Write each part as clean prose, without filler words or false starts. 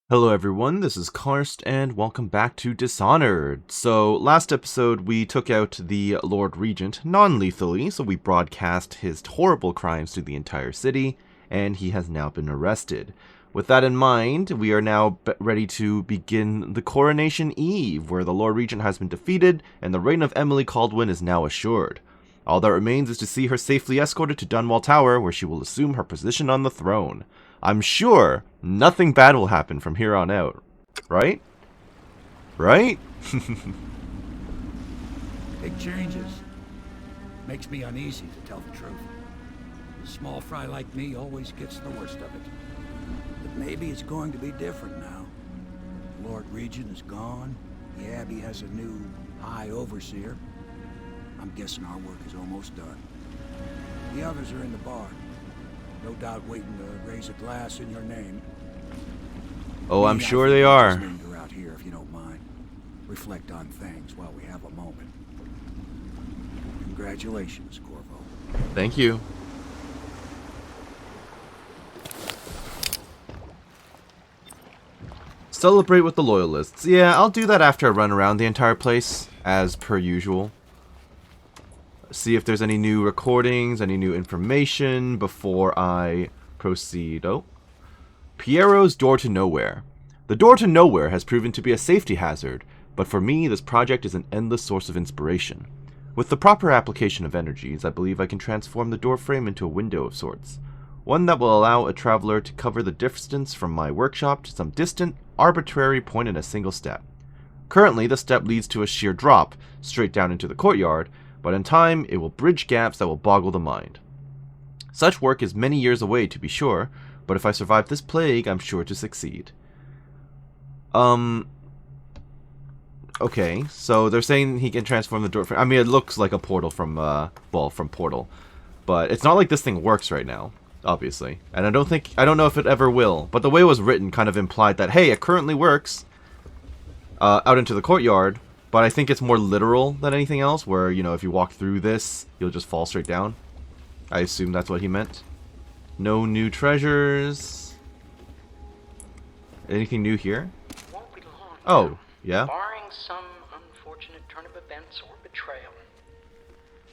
Hello everyone, this is Karst, and welcome back to Dishonored. So, last episode we took out the Lord Regent non-lethally, so we broadcast his horrible crimes to the entire city, and he has now been arrested. With that in mind, we are now ready to begin the Coronation Eve, where the Lord Regent has been defeated, and the reign of Emily Caldwin is now assured. All that remains is to see her safely escorted to Dunwall Tower, where she will assume her position on the throne. I'm sure nothing bad will happen from here on out. Right? Right? Big changes. Makes me uneasy, to tell the truth. A small fry like me always gets the worst of it. But maybe it's going to be different now. Lord Regent is gone. The Abbey has a new High Overseer. I'm guessing our work is almost done. The others are in the bar. No doubt waiting to raise a glass in your name. Oh, I'm sure they are. Just linger out here if you don't mind. Reflect on things while we have a moment. Congratulations, Corvo. Thank you. Celebrate with the Loyalists. Yeah, I'll do that after I run around the entire place, as per usual. See if there's any new recordings, any new information before I proceed. Oh. Piero's Door to Nowhere. The Door to Nowhere has proven to be a safety hazard, but for me, this project is an endless source of inspiration. With the proper application of energies, I believe I can transform the door frame into a window of sorts. One that will allow a traveler to cover the distance from my workshop to some distant, arbitrary point in a single step. Currently, the step leads to a sheer drop, straight down into the courtyard, but in time, it will bridge gaps that will boggle the mind. Such work is many years away, to be sure, but if I survive this plague, I'm sure to succeed. Okay, so they're saying he can transform the door. I mean, it looks like a portal from, from Portal. But it's not like this thing works right now, obviously. And I don't know if it ever will. But the way it was written kind of implied that, hey, it currently works out into the courtyard. But I think it's more literal than anything else, where, you know, if you walk through this, you'll just fall straight down. I assume that's what he meant. No new treasures. Anything new here? Won't be long. Oh, yeah? Barring some unfortunate turn of events or betrayal,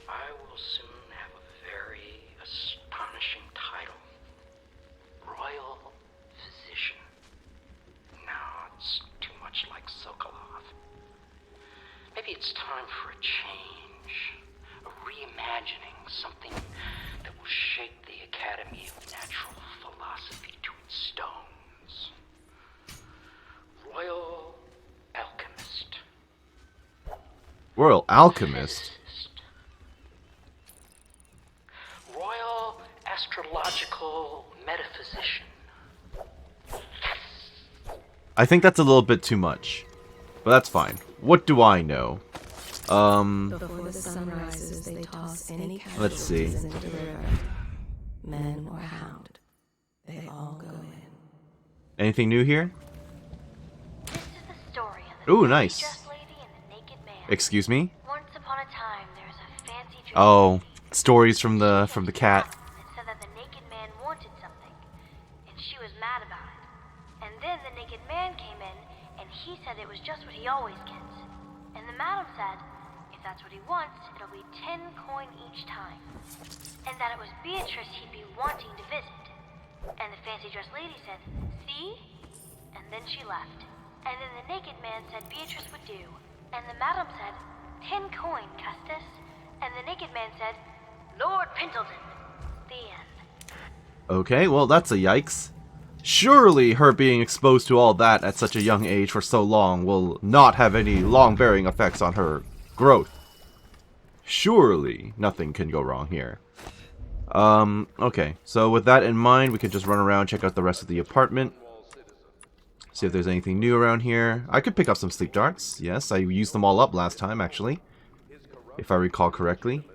I will soon have a very astonishing title. Royal Physician. No, it's too much like Sokolov. Maybe it's time for a change. A reimagining, something that will shake the Academy of Natural Philosophy to its stones. Royal Alchemist. Royal Alchemist? Royal Astrological Metaphysician. I think that's a little bit too much. But that's fine. What do I know? Before the sun rises, they toss any Let's see. casualties into the river. Men or hound, they all go in. Anything new here? This is the story of the Ooh, fancy nice. dressed lady and the naked man. Excuse me? Once upon a time, there was a fancy dressed Oh, lady. stories from She the came to cat. town and said that the naked man wanted something, and she was mad about it. And then the naked man came in, and he said it was just what he always gets. And the madam said, if that's what he wants, it'll be 10 coin each time. And that it was Beatrice he'd be wanting to visit. And the fancy dressed lady said, see? And then she left. And then the naked man said Beatrice would do. And the madam said, 10 coin, Custis. And the naked man said, Lord Pendleton. The end. Okay, well, that's a yikes. Surely her being exposed to all that at such a young age for so long will not have any long-bearing effects on her growth. Surely nothing can go wrong here. Okay. So with that in mind, we could just run around, check out the rest of the apartment. See if there's anything new around here. I could pick up some sleep darts. Yes, I used them all up last time, actually. If I recall correctly.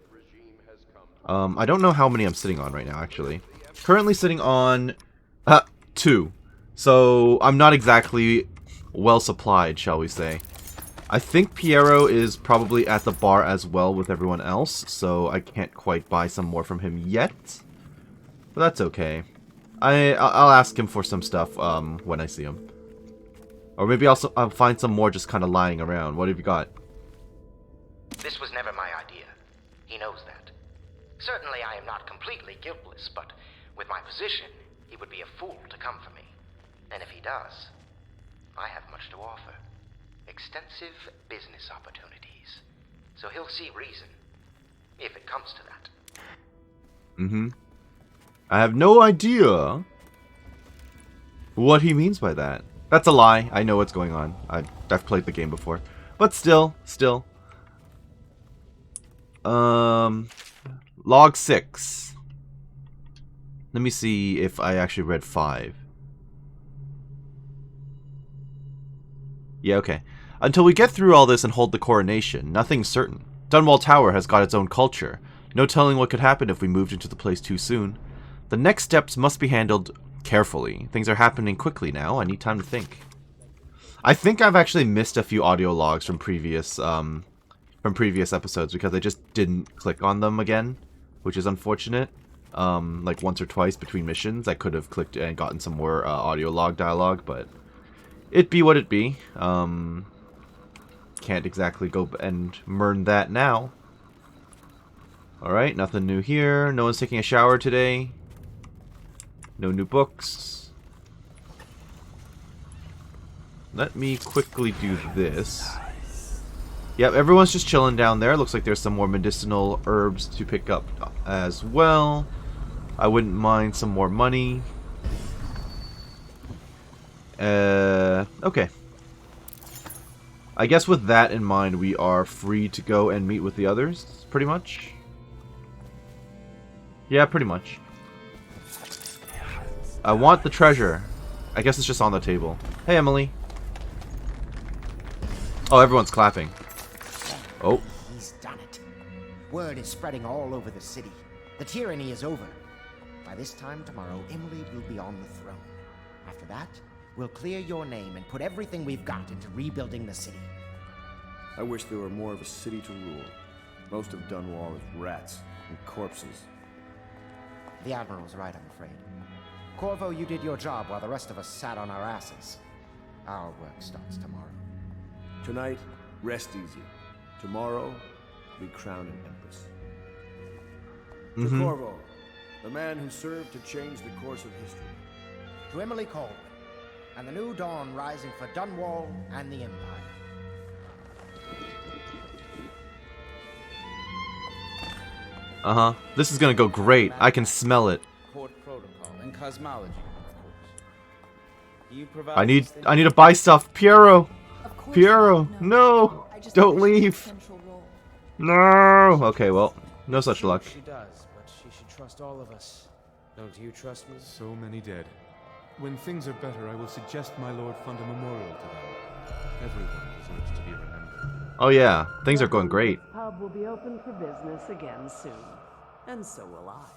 I don't know how many I'm sitting on right now, actually. Currently sitting on 2. So I'm not exactly well supplied, shall we say. I think Piero is probably at the bar as well with everyone else, so I can't quite buy some more from him yet. But that's okay. I'll ask him for some stuff when I see him. Or maybe I'll find some more just kind of lying around. What have you got? This was never my idea. He knows that. Certainly I am not completely guiltless, but with my position, he would be a fool to come for me. And if he does, I have much to offer. Extensive business opportunities. So he'll see reason, if it comes to that. Mm-hmm. I have no idea what he means by that. That's a lie. I know what's going on. I've played the game before. But still. Log 6. Let me see if I actually read 5. Yeah, okay. Until we get through all this and hold the coronation, nothing's certain. Dunwall Tower has got its own culture. No telling what could happen if we moved into the place too soon. The next steps must be handled carefully. Things are happening quickly now. I need time to think. I think I've actually missed a few audio logs from previous episodes because I just didn't click on them again, which is unfortunate. Like once or twice between missions, I could have clicked and gotten some more audio log dialogue, but it be what it be. Can't exactly go and learn that now. Alright, nothing new here. No one's taking a shower today. No new books. Let me quickly do this. Yep, everyone's just chilling down there. Looks like there's some more medicinal herbs to pick up as well. I wouldn't mind some more money. Okay. I guess with that in mind, we are free to go and meet with the others, pretty much. Yeah, pretty much. I want the treasure. I guess it's just on the table. Hey, Emily. Oh, everyone's clapping. Oh. He's done it. Word is spreading all over the city. The tyranny is over. By this time tomorrow, Emily will be on the throne. After that, we'll clear your name and put everything we've got into rebuilding the city. I wish there were more of a city to rule. Most of Dunwall is rats and corpses. The Admiral's right, I'm afraid. Corvo, you did your job while the rest of us sat on our asses. Our work starts tomorrow. Tonight, rest easy. Tomorrow, we crown an empress. To Corvo, the man who served to change the course of history. To Emily Colwyn, and the new dawn rising for Dunwall and the Empire. Uh-huh. This is gonna go great. I can smell it. Court protocol and cosmology, of course. You provide I need to buy stuff. Piero! Piero! No! Don't leave! No! Okay, well, no such luck. She does, but she should trust all of us. Don't you trust me? So many dead. When things are better, I will suggest my lord fund a memorial to them. Everyone deserves to be remembered. Oh yeah, things are going great. Pub will be open for business again soon. And so will I.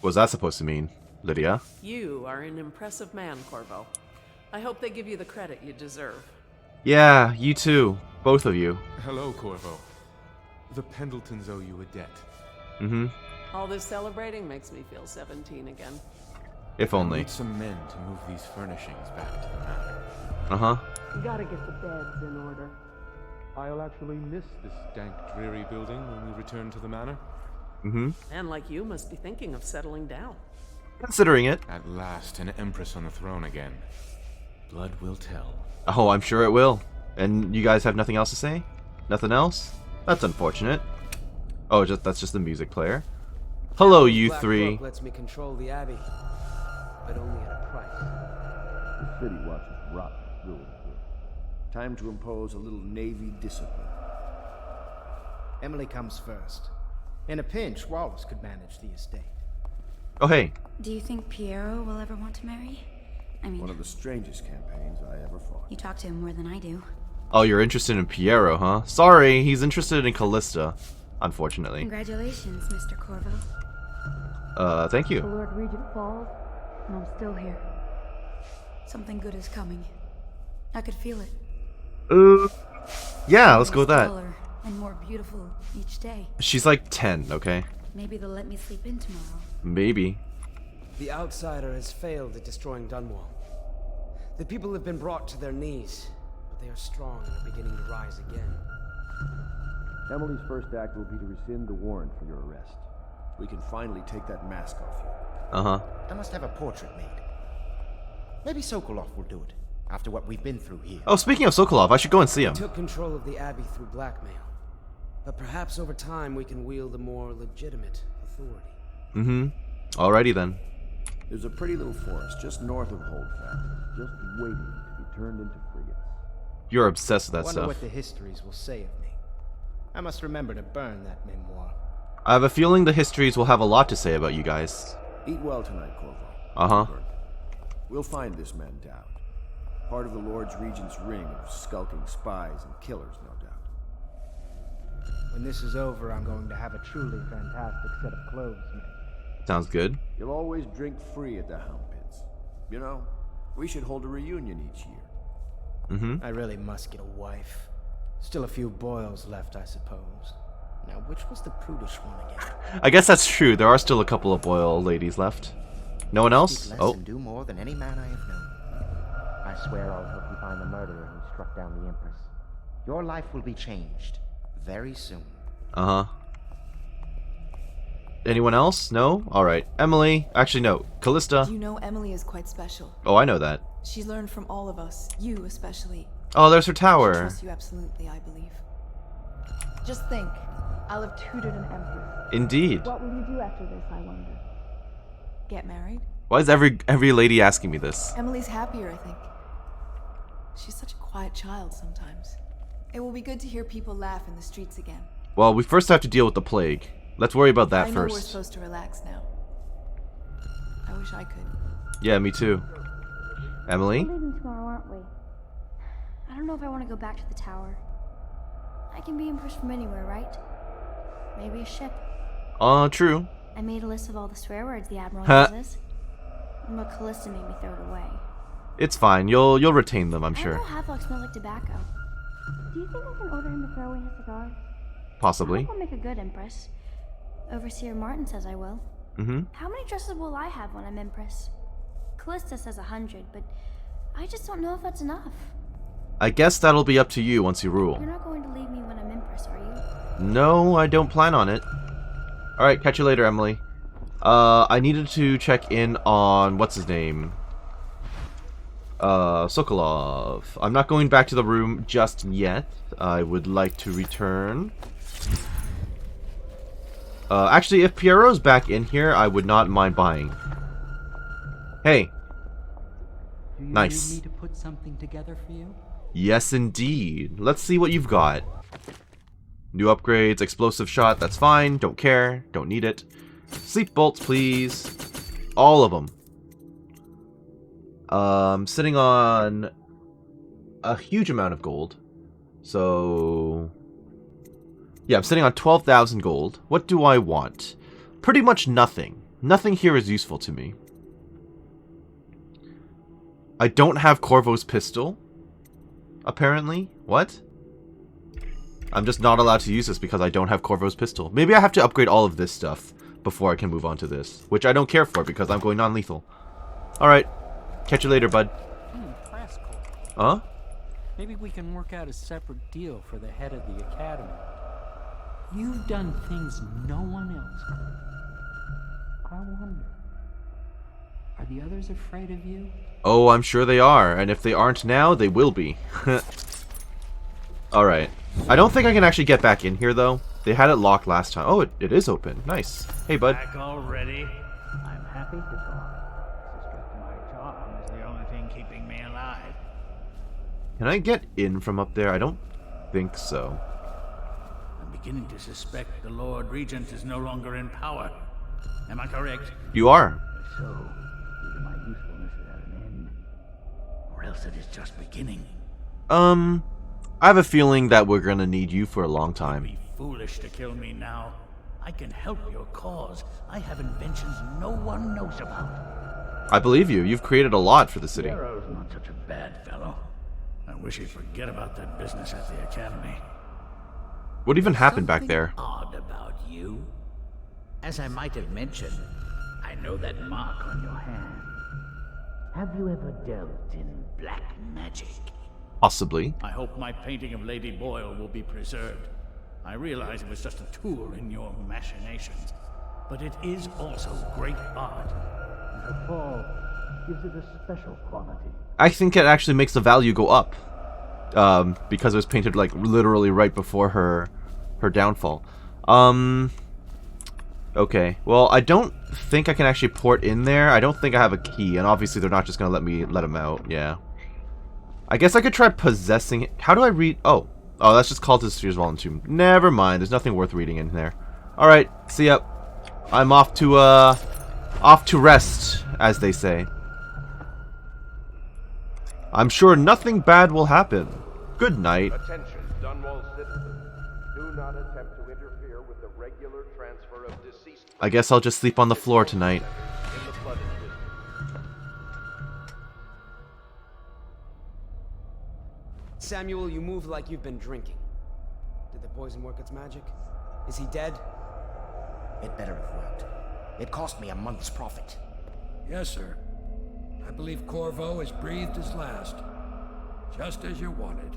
What's that supposed to mean, Lydia? You are an impressive man, Corvo. I hope they give you the credit you deserve. Yeah, you too. Both of you. Hello, Corvo. The Pendletons owe you a debt. Mm-hmm. All this celebrating makes me feel 17 again. If I only. need some men to move these furnishings back to the manor. Uh-huh. You gotta get the beds in order. I'll actually miss this dank, dreary building when we return to the manor. Mm-hmm. And like you must be thinking of settling down. Considering it. At last, an empress on the throne again. Blood will tell. Oh, I'm sure it will. And you guys have nothing else to say? Nothing else? That's unfortunate. Oh, that's just the music player. Hello, you Black three. Book lets me control the abbey, but only at a price. The city watches rot and ruin here. Time to impose a little navy discipline. Emily comes first. In a pinch, Wallace could manage the estate. Oh, hey. Do you think Piero will ever want to marry? I mean, One of the strangest campaigns I ever fought. you talk to him more than I do. Oh, you're interested in Piero, huh? Sorry, he's interested in Callista. Unfortunately. Congratulations, Mr. Corvo. Thank The you. Lord Regent falls, and I'm still here. Something good is coming. I could feel it. Yeah, let's go with that. Taller and more beautiful each day. She's like 10, okay? Maybe they'll let me sleep in tomorrow. Maybe. The outsider has failed at destroying Dunwall. The people have been brought to their knees, but they are strong and are beginning to rise again. Emily's first act will be to rescind the warrant for your arrest. We can finally take that mask off you. Uh-huh. I must have a portrait made. Maybe Sokolov will do it, after what we've been through here. Oh, speaking of Sokolov, I should go and see him. We took control of the Abbey through blackmail. But perhaps over time we can wield a more legitimate authority. Mm-hmm. Alrighty then. There's a pretty little forest just north of Holdfast, just waiting to be turned into frigates. You're obsessed with that Wonder stuff. what the histories will say of me. I must remember to burn that memoir. I have a feeling the histories will have a lot to say about you guys. Eat well tonight, Corvo. Uh-huh. We'll find this man Dowd. Part of the Lord's Regent's ring of skulking spies and killers, no doubt. When this is over, I'm going to have a truly fantastic set of clothes made. Sounds good. You'll always drink free at the Hound Pits. You know, we should hold a reunion each year. Mm-hmm. I really must get a wife. Still a few boils left, I suppose. Now, which was the prudish one again? I guess that's true. There are still a couple of Boyle ladies left. No one else? Speak less Oh. and do more than any man I have known. I swear I'll help you find the murderer who struck down the Empress. Your life will be changed very soon. Uh-huh. Anyone else? No? Alright. Emily. Actually, no. Callista. You know Emily is quite special. Oh, I know that. She's learned from all of us, you especially. Oh, there's her She tower. trusts you absolutely, I believe. Just think, I'll have tutored an empress. Indeed. What will you do after this, I wonder? Get married? Why is every lady asking me this? Emily's happier, I think. She's such a quiet child sometimes. It will be good to hear people laugh in the streets again. Well, we first have to deal with the plague. Let's worry about that I know we're first. supposed to relax now. I wish I could. Yeah, me too. Emily? We're leaving tomorrow, aren't we? I don't know if I want to go back to the tower. I can be Empress from anywhere, right? Maybe a ship. True. I made a list of all the swear words the Admiral Huh. uses. But Callista made me throw it away. It's fine. You'll retain them, I'm I sure. know Havelock smells like tobacco. Do you think I can order him to throw away his cigars? I Possibly. hope I'll make a good Empress. Overseer Martin says I will. Mm-hmm. How many dresses will I have when I'm Empress? Callista says 100, but I just don't know if that's enough. I guess that'll be up to you once you rule. You're not going to leave me when I'm Empress, are you? No, I don't plan on it. Alright, catch you later, Emily. I needed to check in on, what's his name? Sokolov. I'm not going back to the room just yet. I would like to return. Actually, if Pierrot's back in here, I would not mind buying. Hey. Do you Nice. need me to put something together for you? Yes, indeed. Let's see what you've got. New upgrades, explosive shot, that's fine. Don't care, don't need it. Sleep bolts, please. All of them. Sitting on a huge amount of gold. So... yeah, I'm sitting on 12,000 gold. What do I want? Pretty much nothing. Nothing here is useful to me. I don't have Corvo's pistol. Apparently. What? I'm just not allowed to use this because I don't have Corvo's pistol. Maybe I have to upgrade all of this stuff before I can move on to this. Which I don't care for because I'm going non-lethal. Alright. Catch you later, bud. I'm impressed, Corvo. Huh? Maybe we can work out a separate deal for the head of the academy. You've done things no one else could. I wonder, are the others afraid of you? Oh, I'm sure they are. And if they aren't now, they will be. Alright. I don't think I can actually get back in here, though. They had it locked last time. Oh, it is open. Nice. Hey, bud. Back already? I'm happy to talk. It's just my charm is the only thing keeping me alive. Can I get in from up there? I don't think so. I'm beginning to suspect the Lord Regent is no longer in power. Am I correct? You are. If so, either my usefulness is at an end, or else it is just beginning. I have a feeling that we're gonna need you for a long time. Be foolish to kill me now. I can help your cause. I have inventions no one knows about. I believe you. You've created a lot for the city. Darrow's not such a bad fellow. I wish he'd forget about that business at the academy. What even happened back there? Odd about you. As I might have mentioned, I know that mark on your hand. Have you ever delved in black magic? Possibly. I hope my painting of Lady Boyle will be preserved. I realize it was just a tool in your machinations, but it is also great art. And her fall gives it a special quality. I think it actually makes the value go up. Because it was painted like literally right before her downfall. Okay. Well, I don't think I can actually port in there. I don't think I have a key, and obviously they're not just gonna let him out. Yeah. I guess I could try possessing it. How do I read? Oh, that's just called his Sphere's Wallen Tomb. Never mind. There's nothing worth reading in there. All right. See ya. I'm off to rest, as they say. I'm sure nothing bad will happen. Good night. Attention, Dunwall citizens. Do not attempt to interfere with the regular transfer of deceased. I guess I'll just sleep on the floor tonight. In the flooded district. Samuel, you move like you've been drinking. Did the poison work its magic? Is he dead? It better have worked. It cost me a month's profit. Yes, sir. I believe Corvo has breathed his last. Just as you wanted.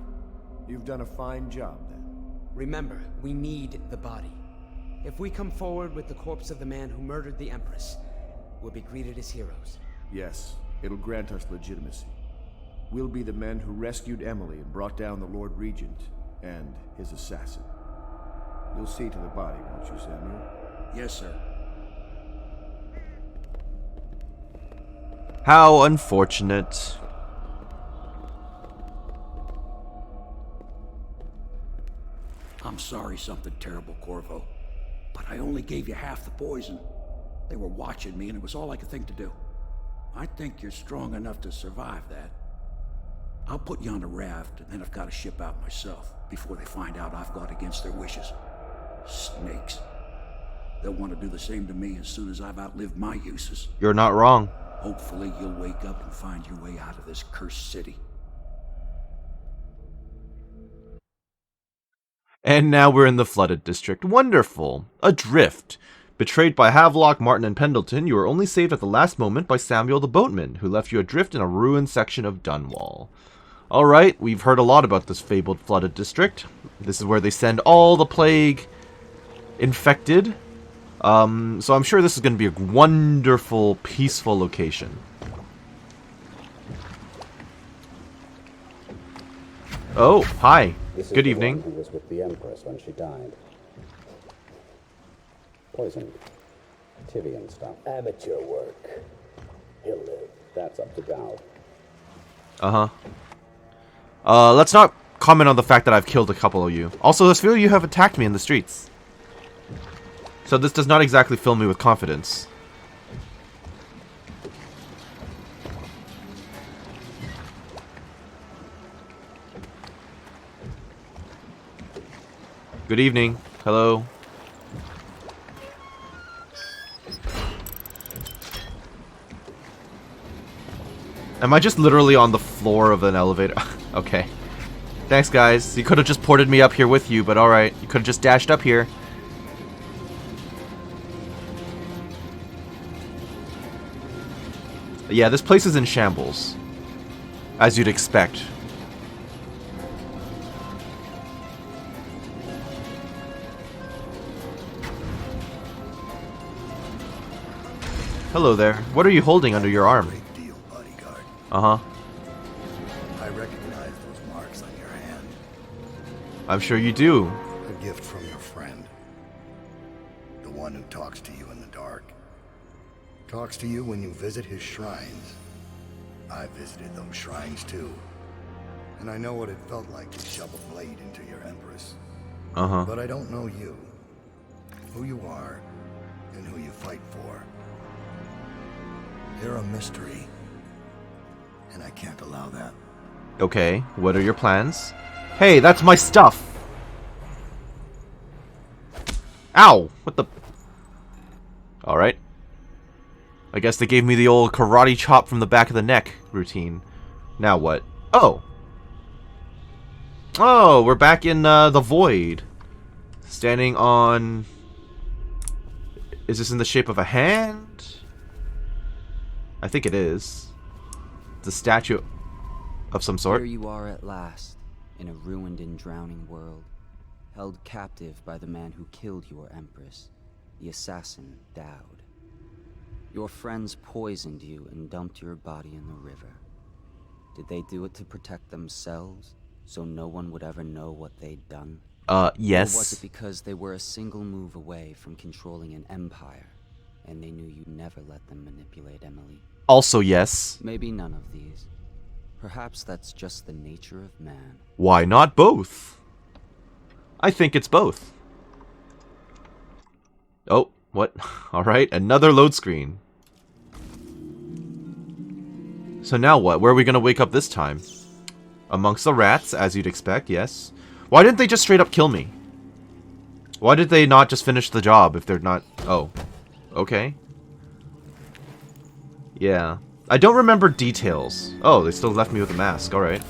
You've done a fine job, then. Remember, we need the body. If we come forward with the corpse of the man who murdered the Empress, we'll be greeted as heroes. Yes, it'll grant us legitimacy. We'll be the men who rescued Emily and brought down the Lord Regent and his assassin. You'll see to the body, won't you, Samuel? Yes, sir. How unfortunate. I'm sorry something terrible, Corvo. But I only gave you half the poison. They were watching me, and it was all I could think to do. I think you're strong enough to survive that. I'll put you on a raft, and then I've got to ship out myself before they find out I've gone against their wishes. Snakes. They'll want to do the same to me as soon as I've outlived my uses. You're not wrong. Hopefully you'll wake up and find your way out of this cursed city. And now we're in the flooded district. Wonderful. Adrift. Betrayed by Havelock, Martin, and Pendleton, you were only saved at the last moment by Samuel the boatman, who left you adrift in a ruined section of Dunwall. Alright, we've heard a lot about this fabled flooded district. This is where they send all the plague infected. So I'm sure this is going to be a wonderful, peaceful location. Oh, hi. Good evening. Who was with the Empress when she died? Poisoned. Tivian stuff. Amateur work. He'll live. That's up to Gal. Let's not comment on the fact that I've killed a couple of you. Also, this feel you have attacked me in the streets. So this does not exactly fill me with confidence. Good evening. Hello. Am I just literally on the floor of an elevator? Okay. Thanks, guys. You could have just ported me up here with you, but alright. You could have just dashed up here. Yeah, this place is in shambles. As you'd expect. Hello there. What are you holding under your arm? Great deal, bodyguard. Uh-huh. I recognize those marks on your hand. I'm sure you do. A gift from your friend. The one who talks to you in the dark. Talks to you when you visit his shrines. I visited those shrines too. And I know what it felt like to shove a blade into your Empress. Uh-huh. But I don't know you. Who you are, and who you fight for. You're a mystery. And I can't allow that. Okay, what are your plans? Hey, that's my stuff! Ow! What the... Alright. I guess they gave me the old karate chop from the back of the neck routine. Now what? Oh! Oh, we're back in the void. Standing on... Is this in the shape of a hand? I think it is. the statue of some sort. Here you are at last, in a ruined and drowning world, held captive by the man who killed your empress, the assassin Dowd. Your friends poisoned you and dumped your body in the river. Did they do it to protect themselves, so no one would ever know what they'd done? Yes. Or was it because they were a single move away from controlling an empire, and they knew you'd never let them manipulate Emily? Also yes. Maybe none of these. Perhaps that's just the nature of man. Why not both? I think it's both. Oh, what? Alright, another load screen. So now what? Where are we gonna wake up this time? Amongst the rats, as you'd expect, yes. Why didn't they just straight up kill me? Why did they not just finish the job if they're not... Oh. Okay. Yeah. I don't remember details. Oh, they still left me with a mask. Alright.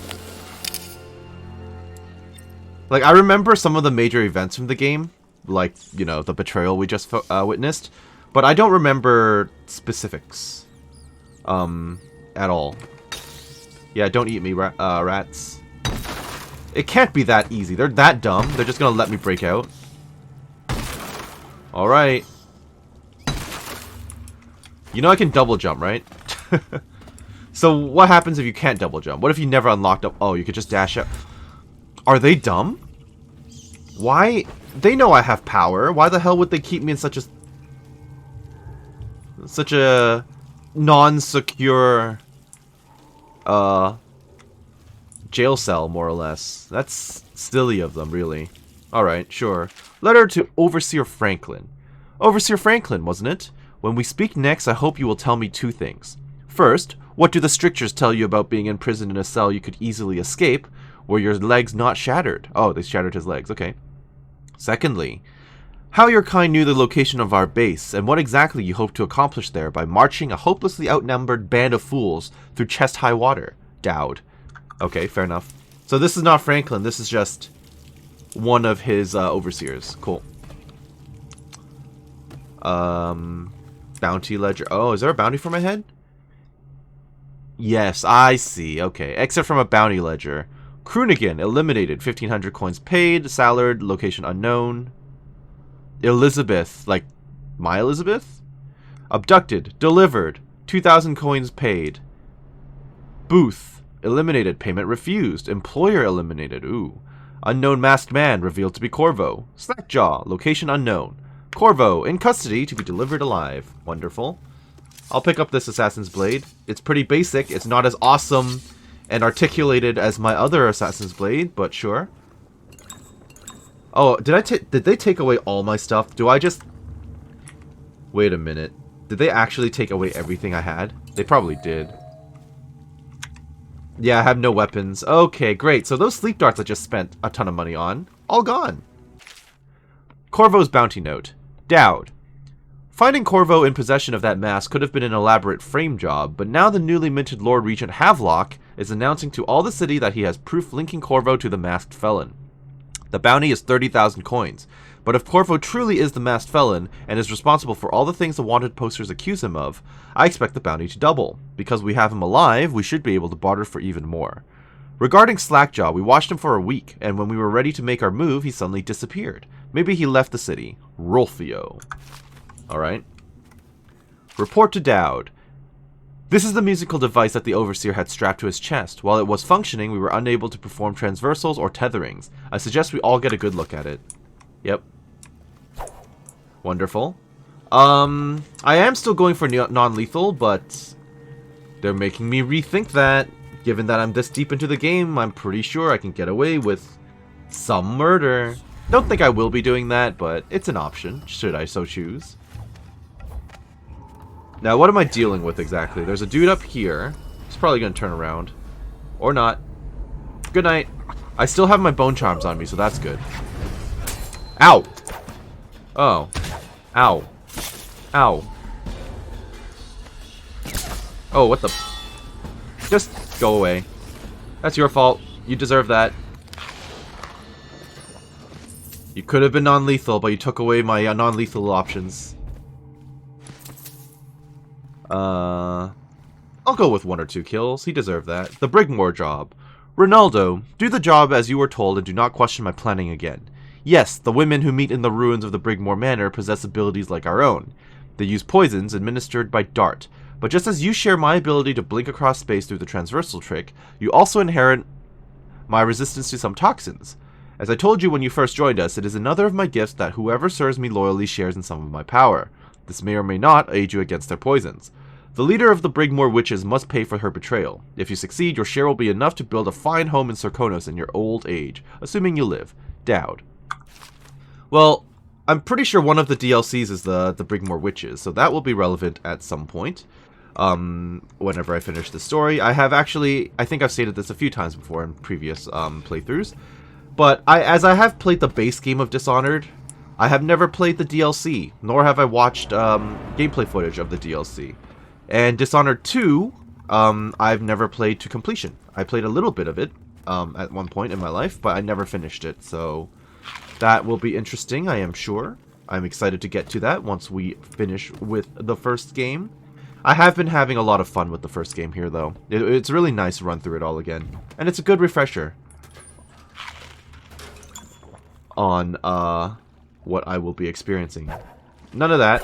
Like, I remember some of the major events from the game. Like, you know, the betrayal we just witnessed. But I don't remember specifics. At all. Yeah, don't eat me, rats. It can't be that easy. They're that dumb. They're just gonna let me break out. Alright. You know I can double jump, right? So what happens if you can't double jump? What if you never unlocked up? Oh, you could just dash out. Are they dumb? Why? They know I have power. Why the hell would they keep me in such a non-secure jail cell, more or less? That's silly of them, really. Alright, sure. Letter to Overseer Franklin. Overseer Franklin, wasn't it? When we speak next, I hope you will tell me two things. First, what do the strictures tell you about being imprisoned in a cell you could easily escape? Were your legs not shattered? Oh, they shattered his legs, okay. Secondly, how your kind knew the location of our base, and what exactly you hope to accomplish there by marching a hopelessly outnumbered band of fools through chest-high water. Dowd. Okay, fair enough. So this is not Franklin, this is just one of his overseers. Cool. Bounty ledger. Oh, is there a bounty for my head? Yes, I see. Okay, except from a bounty ledger. Kroonigan, eliminated. 1,500 coins paid. Salad, location unknown. Elizabeth, like my Elizabeth? Abducted, delivered. 2,000 coins paid. Booth, eliminated. Payment refused. Employer eliminated. Ooh. Unknown masked man, revealed to be Corvo. Slackjaw, location unknown. Corvo, in custody to be delivered alive. Wonderful. I'll pick up this Assassin's Blade. It's pretty basic. It's not as awesome and articulated as my other Assassin's Blade, but sure. Oh, did they take away all my stuff? Do I just... Wait a minute. Did they actually take away everything I had? They probably did. Yeah, I have no weapons. Okay, great. So those sleep darts I just spent a ton of money on, all gone. Corvo's bounty note. Dowd. Finding Corvo in possession of that mask could have been an elaborate frame job, but now the newly minted Lord Regent Havelock is announcing to all the city that he has proof linking Corvo to the masked felon. The bounty is 30,000 coins, but if Corvo truly is the masked felon and is responsible for all the things the wanted posters accuse him of, I expect the bounty to double. Because we have him alive, we should be able to barter for even more. Regarding Slackjaw, we watched him for a week, and when we were ready to make our move, he suddenly disappeared. Maybe he left the city. Rolfio. Alright. Report to Dowd. This is the musical device that the Overseer had strapped to his chest. While it was functioning, we were unable to perform transversals or tetherings. I suggest we all get a good look at it. Yep. Wonderful. I am still going for non-lethal, but they're making me rethink that. Given that I'm this deep into the game, I'm pretty sure I can get away with some murder. Don't think I will be doing that, but it's an option, should I so choose. Now, what am I dealing with exactly? There's a dude up here. He's probably going to turn around. Or not. Good night. I still have my bone charms on me, so that's good. Ow! Oh. Ow. Ow. Oh, what the... Just go away. That's your fault. You deserve that. You could have been non-lethal, but you took away my non-lethal options. I'll go with 1 or 2 kills. He deserved that. The Brigmore job. Ronaldo, do the job as you were told and do not question my planning again. Yes, the women who meet in the ruins of the Brigmore Manor possess abilities like our own. They use poisons administered by Dart. But just as you share my ability to blink across space through the transversal trick, you also inherit my resistance to some toxins. As I told you when you first joined us, it is another of my gifts that whoever serves me loyally shares in some of my power. This may or may not aid you against their poisons. The leader of the Brigmore Witches must pay for her betrayal. If you succeed, your share will be enough to build a fine home in Sarkonos in your old age, assuming you live. Dowd. Well, I'm pretty sure one of the DLCs is the Brigmore Witches, so that will be relevant at some point. Whenever I finish the story. I think I've stated this a few times before in previous playthroughs, but as I have played the base game of Dishonored, I have never played the DLC, nor have I watched gameplay footage of the DLC. And Dishonored 2, I've never played to completion. I played a little bit of it at one point in my life, but I never finished it, so that will be interesting, I am sure. I'm excited to get to that once we finish with the first game. I have been having a lot of fun with the first game here, though. It's really nice to run through it all again. And it's a good refresher on what I will be experiencing. None of that.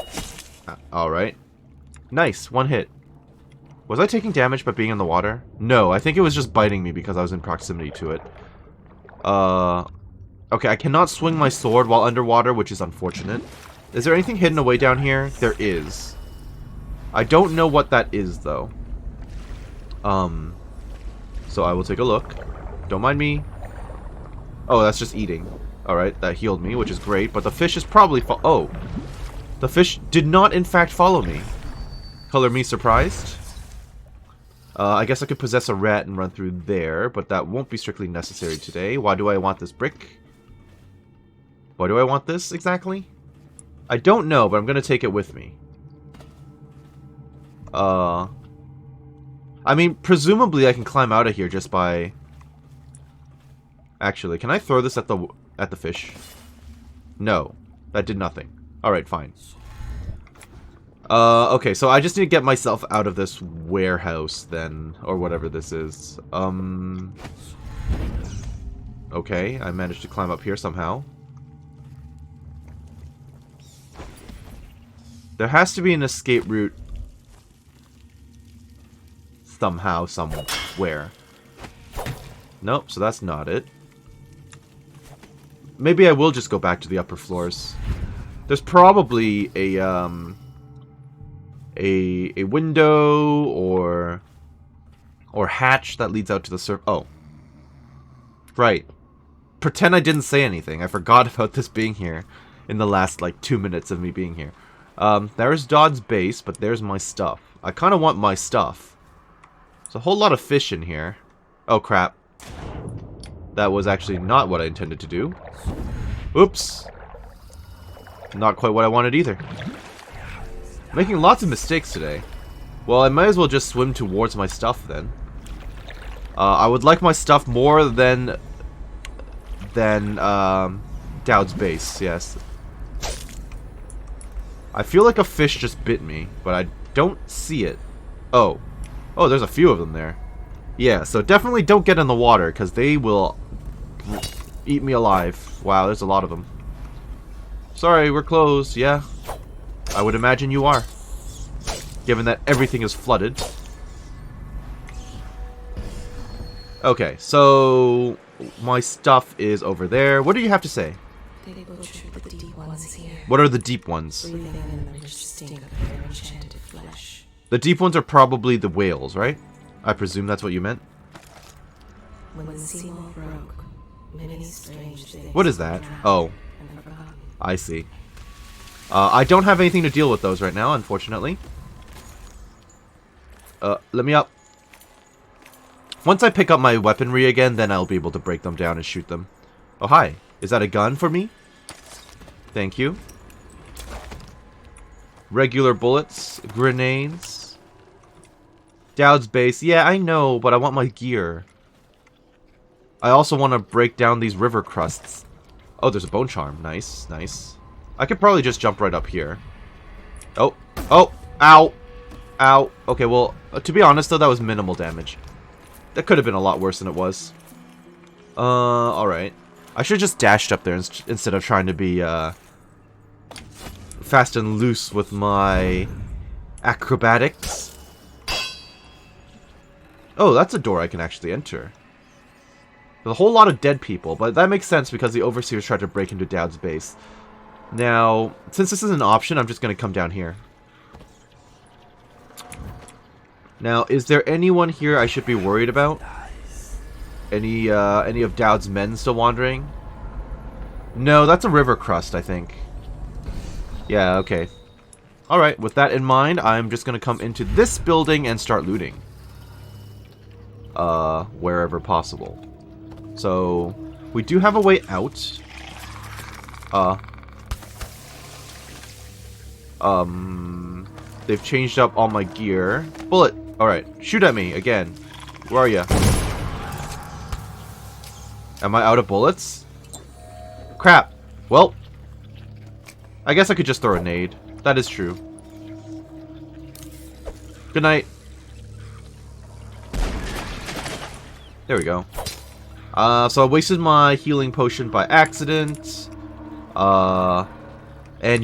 Alright. Nice, 1 hit. Was I taking damage by being in the water? No, I think it was just biting me because I was in proximity to it. Okay, I cannot swing my sword while underwater, which is unfortunate. Is there anything hidden away down here? There is. I don't know what that is, though. So I will take a look. Don't mind me. Oh, that's just eating. Alright, that healed me, which is great, but the fish is probably oh! The fish did not, in fact, follow me. Color me surprised. I guess I could possess a rat and run through there, but that won't be strictly necessary today. Why do I want this brick? Why do I want this, exactly? I don't know, but I'm going to take it with me. I mean, presumably I can climb out of here just by... Actually, can I throw this at the fish? No. That did nothing. Alright, fine. Okay, so I just need to get myself out of this warehouse, then. Or whatever this is. Okay, I managed to climb up here somehow. There has to be an escape route somehow, somewhere. Nope, so that's not it. Maybe I will just go back to the upper floors. There's probably a window or hatch that leads out to the surface. Oh. Right. Pretend I didn't say anything. I forgot about this being here in the last, like, 2 minutes of me being here. There's Dodd's base, but there's my stuff. I kind of want my stuff. There's a whole lot of fish in here. Oh, crap. That was actually not what I intended to do. Oops. Not quite what I wanted either. Making lots of mistakes today. Well, I might as well just swim towards my stuff then. I would like my stuff more than Dowd's base, yes. I feel like a fish just bit me, but I don't see it. Oh. Oh, there's a few of them there. Yeah, so definitely don't get in the water, because they will eat me alive. Wow, there's a lot of them. Sorry, we're closed. Yeah. I would imagine you are. Given that everything is flooded. Okay, so my stuff is over there. What do you have to say? They butchered the deep ones here. What are the deep ones? Breathing in the rich stink of their enchanted flesh. The deep ones are probably the whales, right? I presume that's what you meant. When Seymour broke, many strange things. What is that? Oh. I see. I don't have anything to deal with those right now, unfortunately. Let me up. Once I pick up my weaponry again, then I'll be able to break them down and shoot them. Oh, hi. Is that a gun for me? Thank you. Regular bullets. Grenades. Dowd's base. Yeah, I know, but I want my gear. I also want to break down these river crusts. Oh, there's a bone charm. Nice, nice. I could probably just jump right up here. Oh, oh, ow. Ow. Okay, well, to be honest, though, that was minimal damage. That could have been a lot worse than it was. Alright. I should have just dashed up there instead of trying to be, fast and loose with my acrobatics. Oh, that's a door I can actually enter. There's a whole lot of dead people, but that makes sense because the Overseers tried to break into Dowd's base. Now, since this is an option, I'm just going to come down here. Now, is there anyone here I should be worried about? Any of Dowd's men still wandering? No, that's a river crust, I think. Yeah, okay. Alright, with that in mind, I'm just going to come into this building and start looting. Wherever possible. So, we do have a way out. They've changed up all my gear. Bullet! Alright, shoot at me, again. Where are you? Am I out of bullets? Crap. Well, I guess I could just throw a nade. That is true. Good night. There we go. So I wasted my healing potion by accident. And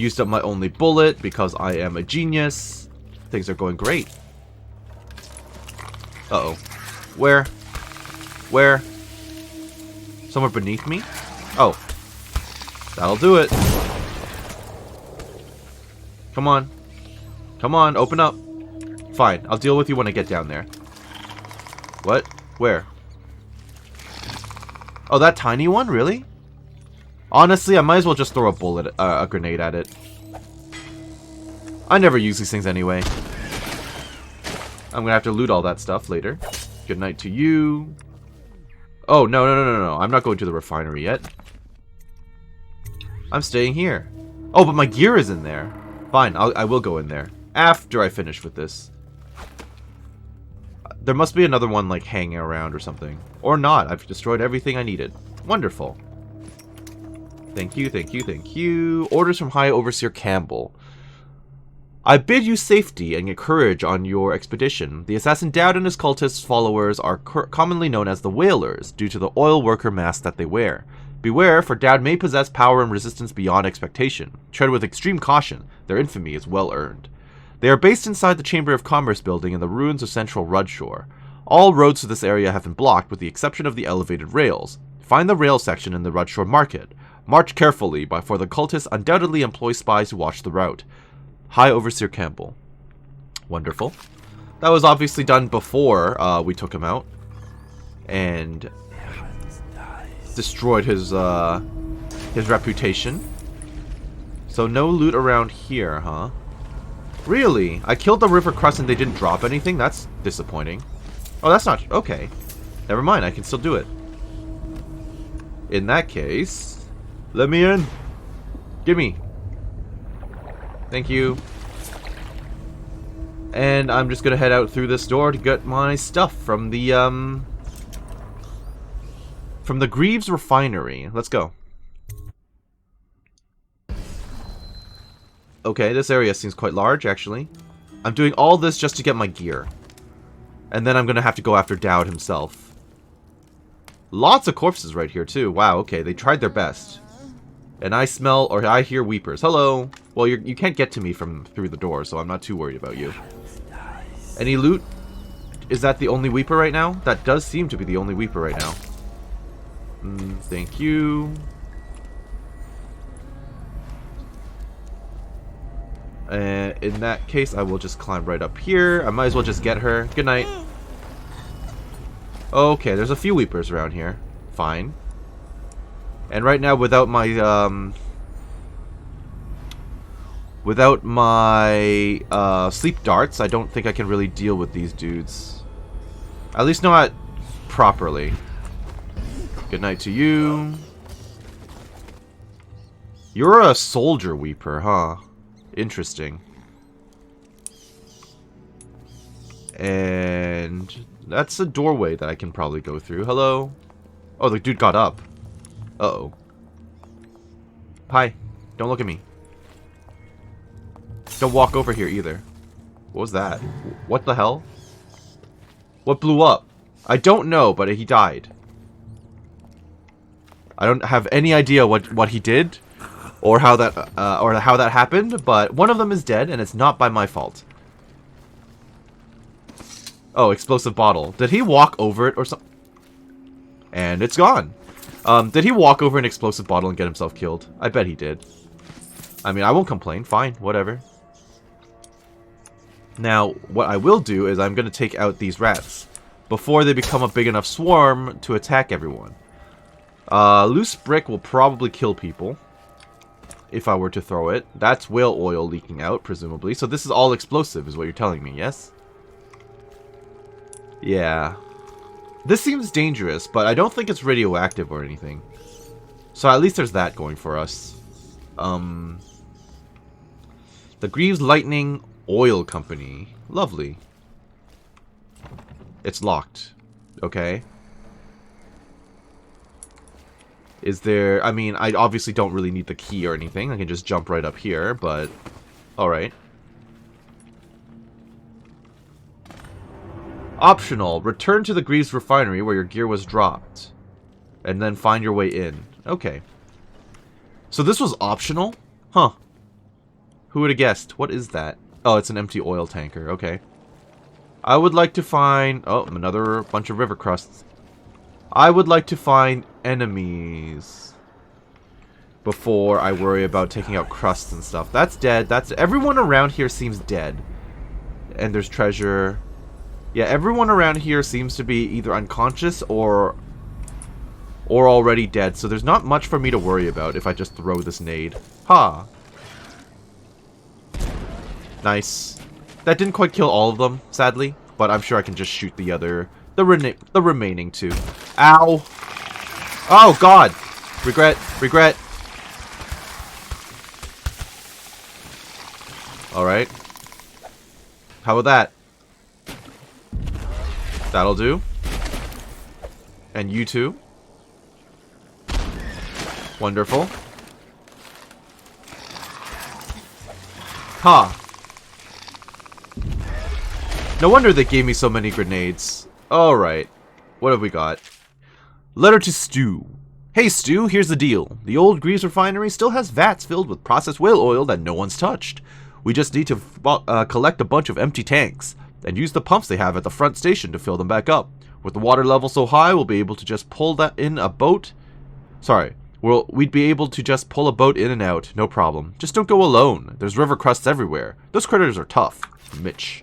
used up my only bullet because I am a genius. Things are going great. Uh-oh. Where? Where? Somewhere beneath me? Oh. That'll do it. Come on. Come on, open up. Fine, I'll deal with you when I get down there. What? Where? Oh, that tiny one? Really? Honestly, I might as well just throw a grenade at it. I never use these things anyway. I'm gonna have to loot all that stuff later. Good night to you. Oh, no. I'm not going to the refinery yet. I'm staying here. Oh, but my gear is in there. Fine, I will go in there. After I finish with this. There must be another one, like, hanging around or something. Or not. I've destroyed everything I needed. Wonderful. Thank you, thank you, thank you. Orders from High Overseer Campbell. I bid you safety and courage on your expedition. The assassin Dowd and his cultist followers are commonly known as the Whalers, due to the oil worker mask that they wear. Beware, for Dowd may possess power and resistance beyond expectation. Tread with extreme caution. Their infamy is well earned. They are based inside the Chamber of Commerce building in the ruins of central Rudshore. All roads to this area have been blocked with the exception of the elevated rails. Find the rail section in the Rudshore Market. March carefully, for the cultists undoubtedly employ spies who watch the route. High Overseer Campbell. Wonderful. That was obviously done before we took him out. And destroyed his reputation. So no loot around here, huh? Really? I killed the river crust and they didn't drop anything? That's disappointing. Oh, that's not... Okay. Never mind, I can still do it. In that case... Let me in. Gimme. Thank you. And I'm just gonna head out through this door to get my stuff from the Greaves Refinery. Let's go. Okay, this area seems quite large, actually. I'm doing all this just to get my gear. And then I'm gonna have to go after Dowd himself. Lots of corpses right here, too. Wow, okay, they tried their best. And I smell, or I hear weepers. Hello! Well, you can't get to me from through the door, so I'm not too worried about you. Any loot? Is that the only weeper right now? That does seem to be the only weeper right now. Thank you. In that case, I will just climb right up here. I might as well just get her. Good night. Okay, there's a few weepers around here. Fine. And right now, without my sleep darts, I don't think I can really deal with these dudes. At least not properly. Good night to you. You're a soldier weeper, huh? Interesting. And that's a doorway that I can probably go through. Hello? Oh, the dude got up. Uh-oh. Hi. Don't look at me. Don't walk over here either. What was that? What the hell? What blew up? I don't know, but he died. I don't have any idea what he did, or how that happened. But one of them is dead, and it's not by my fault. Oh, explosive bottle. Did he walk over it or something? And it's gone. Did he walk over an explosive bottle and get himself killed? I bet he did. I mean, I won't complain. Fine, whatever. Now, what I will do is I'm going to take out these rats before they become a big enough swarm to attack everyone. Loose brick will probably kill people if I were to throw it. That's whale oil leaking out, presumably. So this is all explosive, is what you're telling me, yes? Yeah. This seems dangerous, but I don't think it's radioactive or anything. So at least there's that going for us. The Greaves Lightning Oil Company. Lovely. It's locked. Okay. Is there... I mean, I obviously don't really need the key or anything. I can just jump right up here, but... Alright. Optional. Return to the Greaves Refinery where your gear was dropped. And then find your way in. Okay. So this was optional? Huh. Who would have guessed? What is that? Oh, it's an empty oil tanker. Okay. I would like to find... Oh, another bunch of river crusts. I would like to find enemies before I worry about taking out crusts and stuff. That's dead. That's... Everyone around here seems dead. And there's treasure. Yeah, everyone around here seems to be either unconscious or already dead. So there's not much for me to worry about if I just throw this nade. Ha! Nice. That didn't quite kill all of them, sadly. But I'm sure I can just shoot the other... The remaining two. Ow! Oh, God! Regret. Regret. Alright. How about that? That'll do. And you too. Wonderful. Ha! No wonder they gave me so many grenades. Alright. What have we got? Letter to Stu. Hey Stu, here's the deal. The old Greaves refinery still has vats filled with processed whale oil that no one's touched. We just need to collect a bunch of empty tanks and use the pumps they have at the front station to fill them back up. With the water level so high, we'll be able to just pull that in a boat. Sorry. We'd be able to just pull a boat in and out, no problem. Just don't go alone. There's river crusts everywhere. Those critters are tough. Mitch.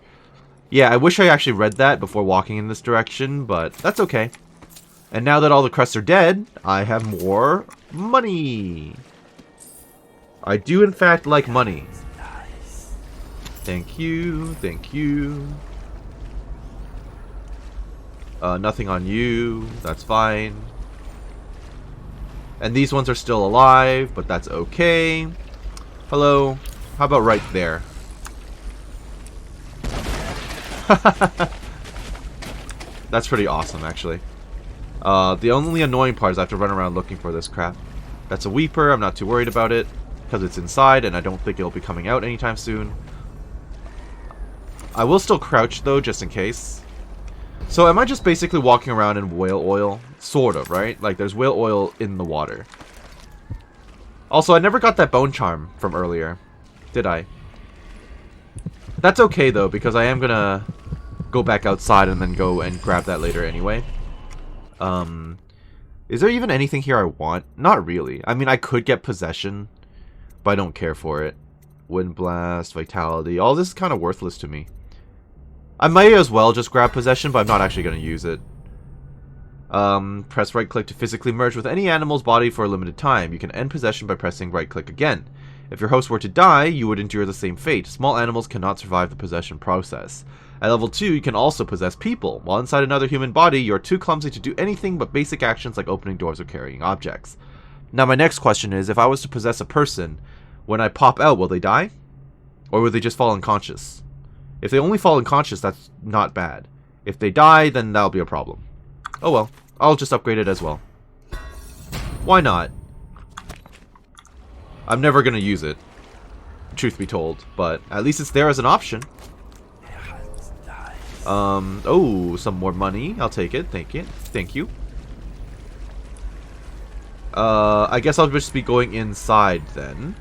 Yeah, I wish I actually read that before walking in this direction, but that's okay. And now that all the crusts are dead, I have more money. I do in fact like money. Thank you, thank you. Nothing on you, that's fine. And these ones are still alive, but that's okay. Hello, how about right there? That's pretty awesome, actually. The only annoying part is I have to run around looking for this crap. That's a Weeper. I'm not too worried about it because it's inside and I don't think it'll be coming out anytime soon. I will still crouch, though, just in case. So am I just basically walking around in whale oil? Sort of, right? Like, there's whale oil in the water. Also, I never got that bone charm from earlier. Did I? That's okay, though, because I am gonna go back outside and then go and grab that later anyway. Is there even anything here I want? Not really. I mean, I could get possession, but I don't care for it. Wind blast, vitality, all this is kind of worthless to me. I might as well just grab possession, but I'm not actually going to use it. Press right click to physically merge with any animal's body for a limited time. You can end possession by pressing right click again. If your host were to die, you would endure the same fate. Small animals cannot survive the possession process. At level 2, you can also possess people. While inside another human body, you are too clumsy to do anything but basic actions like opening doors or carrying objects. Now my next question is, if I was to possess a person, when I pop out, will they die? Or will they just fall unconscious? If they only fall unconscious, that's not bad. If they die, then that'll be a problem. Oh well, I'll just upgrade it as well. Why not? I'm never going to use it, truth be told, but at least it's there as an option. Oh, some more money. I'll take it. Thank you. Thank you. I guess I'll just be going inside then.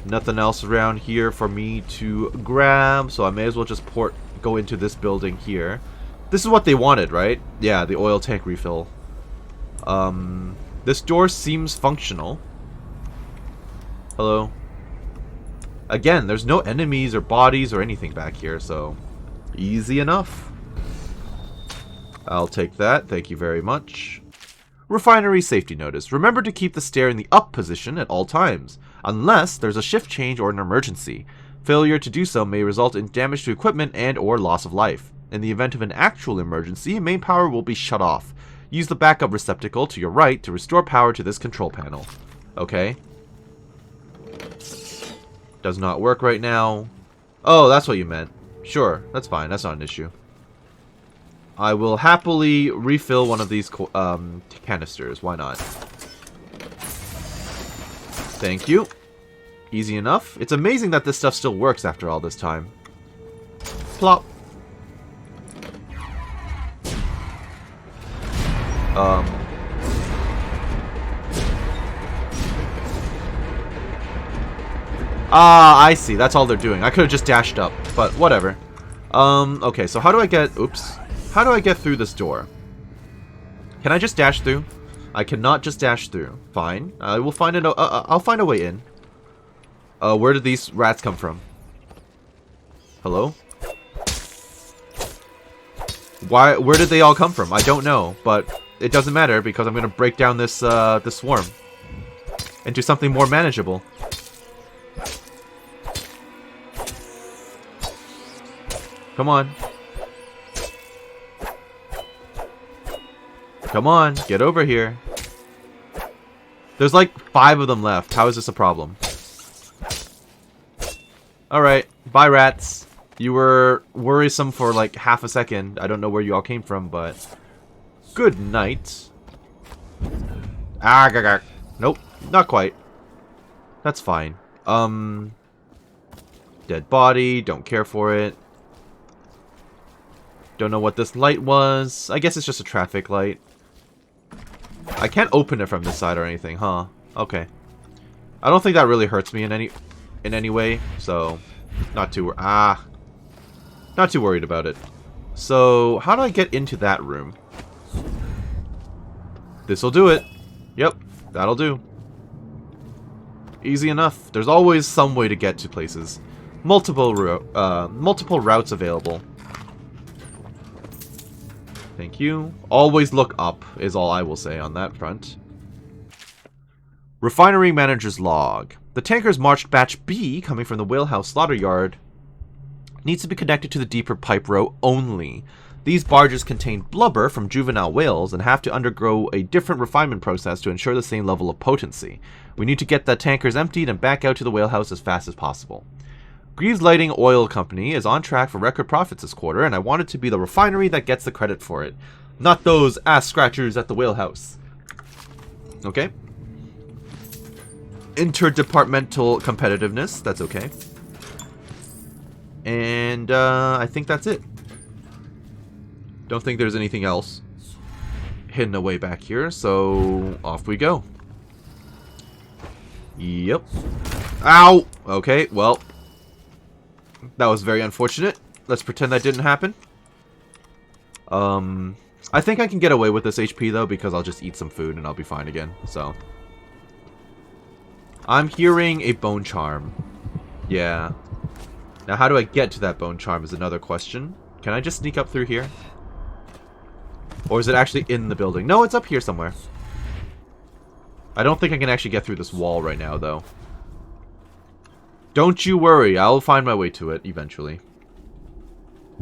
Nothing else around here for me to grab, so I may as well just go into this building here. This is what they wanted, right? Yeah, the oil tank refill. This door seems functional. Hello. Again, there's no enemies or bodies or anything back here, so easy enough. I'll take that. Thank you very much. Refinery safety notice. Remember to keep the stair in the up position at all times, unless there's a shift change or an emergency. Failure to do so may result in damage to equipment and or loss of life. In the event of an actual emergency, main power will be shut off. Use the backup receptacle to your right to restore power to this control panel. Okay. Does not work right now. Oh, that's what you meant. Sure, that's fine. That's not an issue. I will happily refill one of these canisters. Why not? Thank you. Easy enough. It's amazing that this stuff still works after all this time. Plop. Ah, I see. That's all they're doing. I could have just dashed up, but whatever. Okay, so how do I get... Oops. How do I get through this door? Can I just dash through? I cannot just dash through. Fine. I will find I'll find a way in. Where did these rats come from? Hello? Where did they all come from? I don't know, but it doesn't matter because I'm gonna break down this this swarm into something more manageable. Come on. Come on, get over here. There's like 5 of them left. How is this a problem? Alright, bye rats. You were worrisome for like half a second. I don't know where you all came from, but... Good night. Ah, gag. Nope, not quite. That's fine. Dead body, don't care for it. Don't know what this light was. I guess it's just a traffic light. I can't open it from this side or anything, huh? Okay. I don't think that really hurts me in any way, so not too worried about it. So, how do I get into that room? This'll do it. Yep, that'll do. Easy enough. There's always some way to get to places. Multiple routes available. Thank you. Always look up, is all I will say on that front. Refinery Manager's Log. The tankers marched Batch B, coming from the Whalehouse Slaughter Yard, needs to be connected to the deeper pipe row only. These barges contain blubber from juvenile whales and have to undergo a different refinement process to ensure the same level of potency. We need to get the tankers emptied and back out to the Whalehouse as fast as possible. Greaves Lighting Oil Company is on track for record profits this quarter, and I want it to be the refinery that gets the credit for it, not those ass-scratchers at the Whalehouse. Okay. Interdepartmental competitiveness, that's okay. And, I think that's it. Don't think there's anything else hidden away back here, so off we go. Yep. Ow! Okay, well... that was very unfortunate. Let's pretend that didn't happen. I think I can get away with this HP though because I'll just eat some food and I'll be fine again. So I'm hearing a bone charm. Yeah. Now how do I get to that bone charm is another question. Can I just sneak up through here? Or is it actually in the building? No, it's up here somewhere. I don't think I can actually get through this wall right now though. Don't you worry, I'll find my way to it eventually.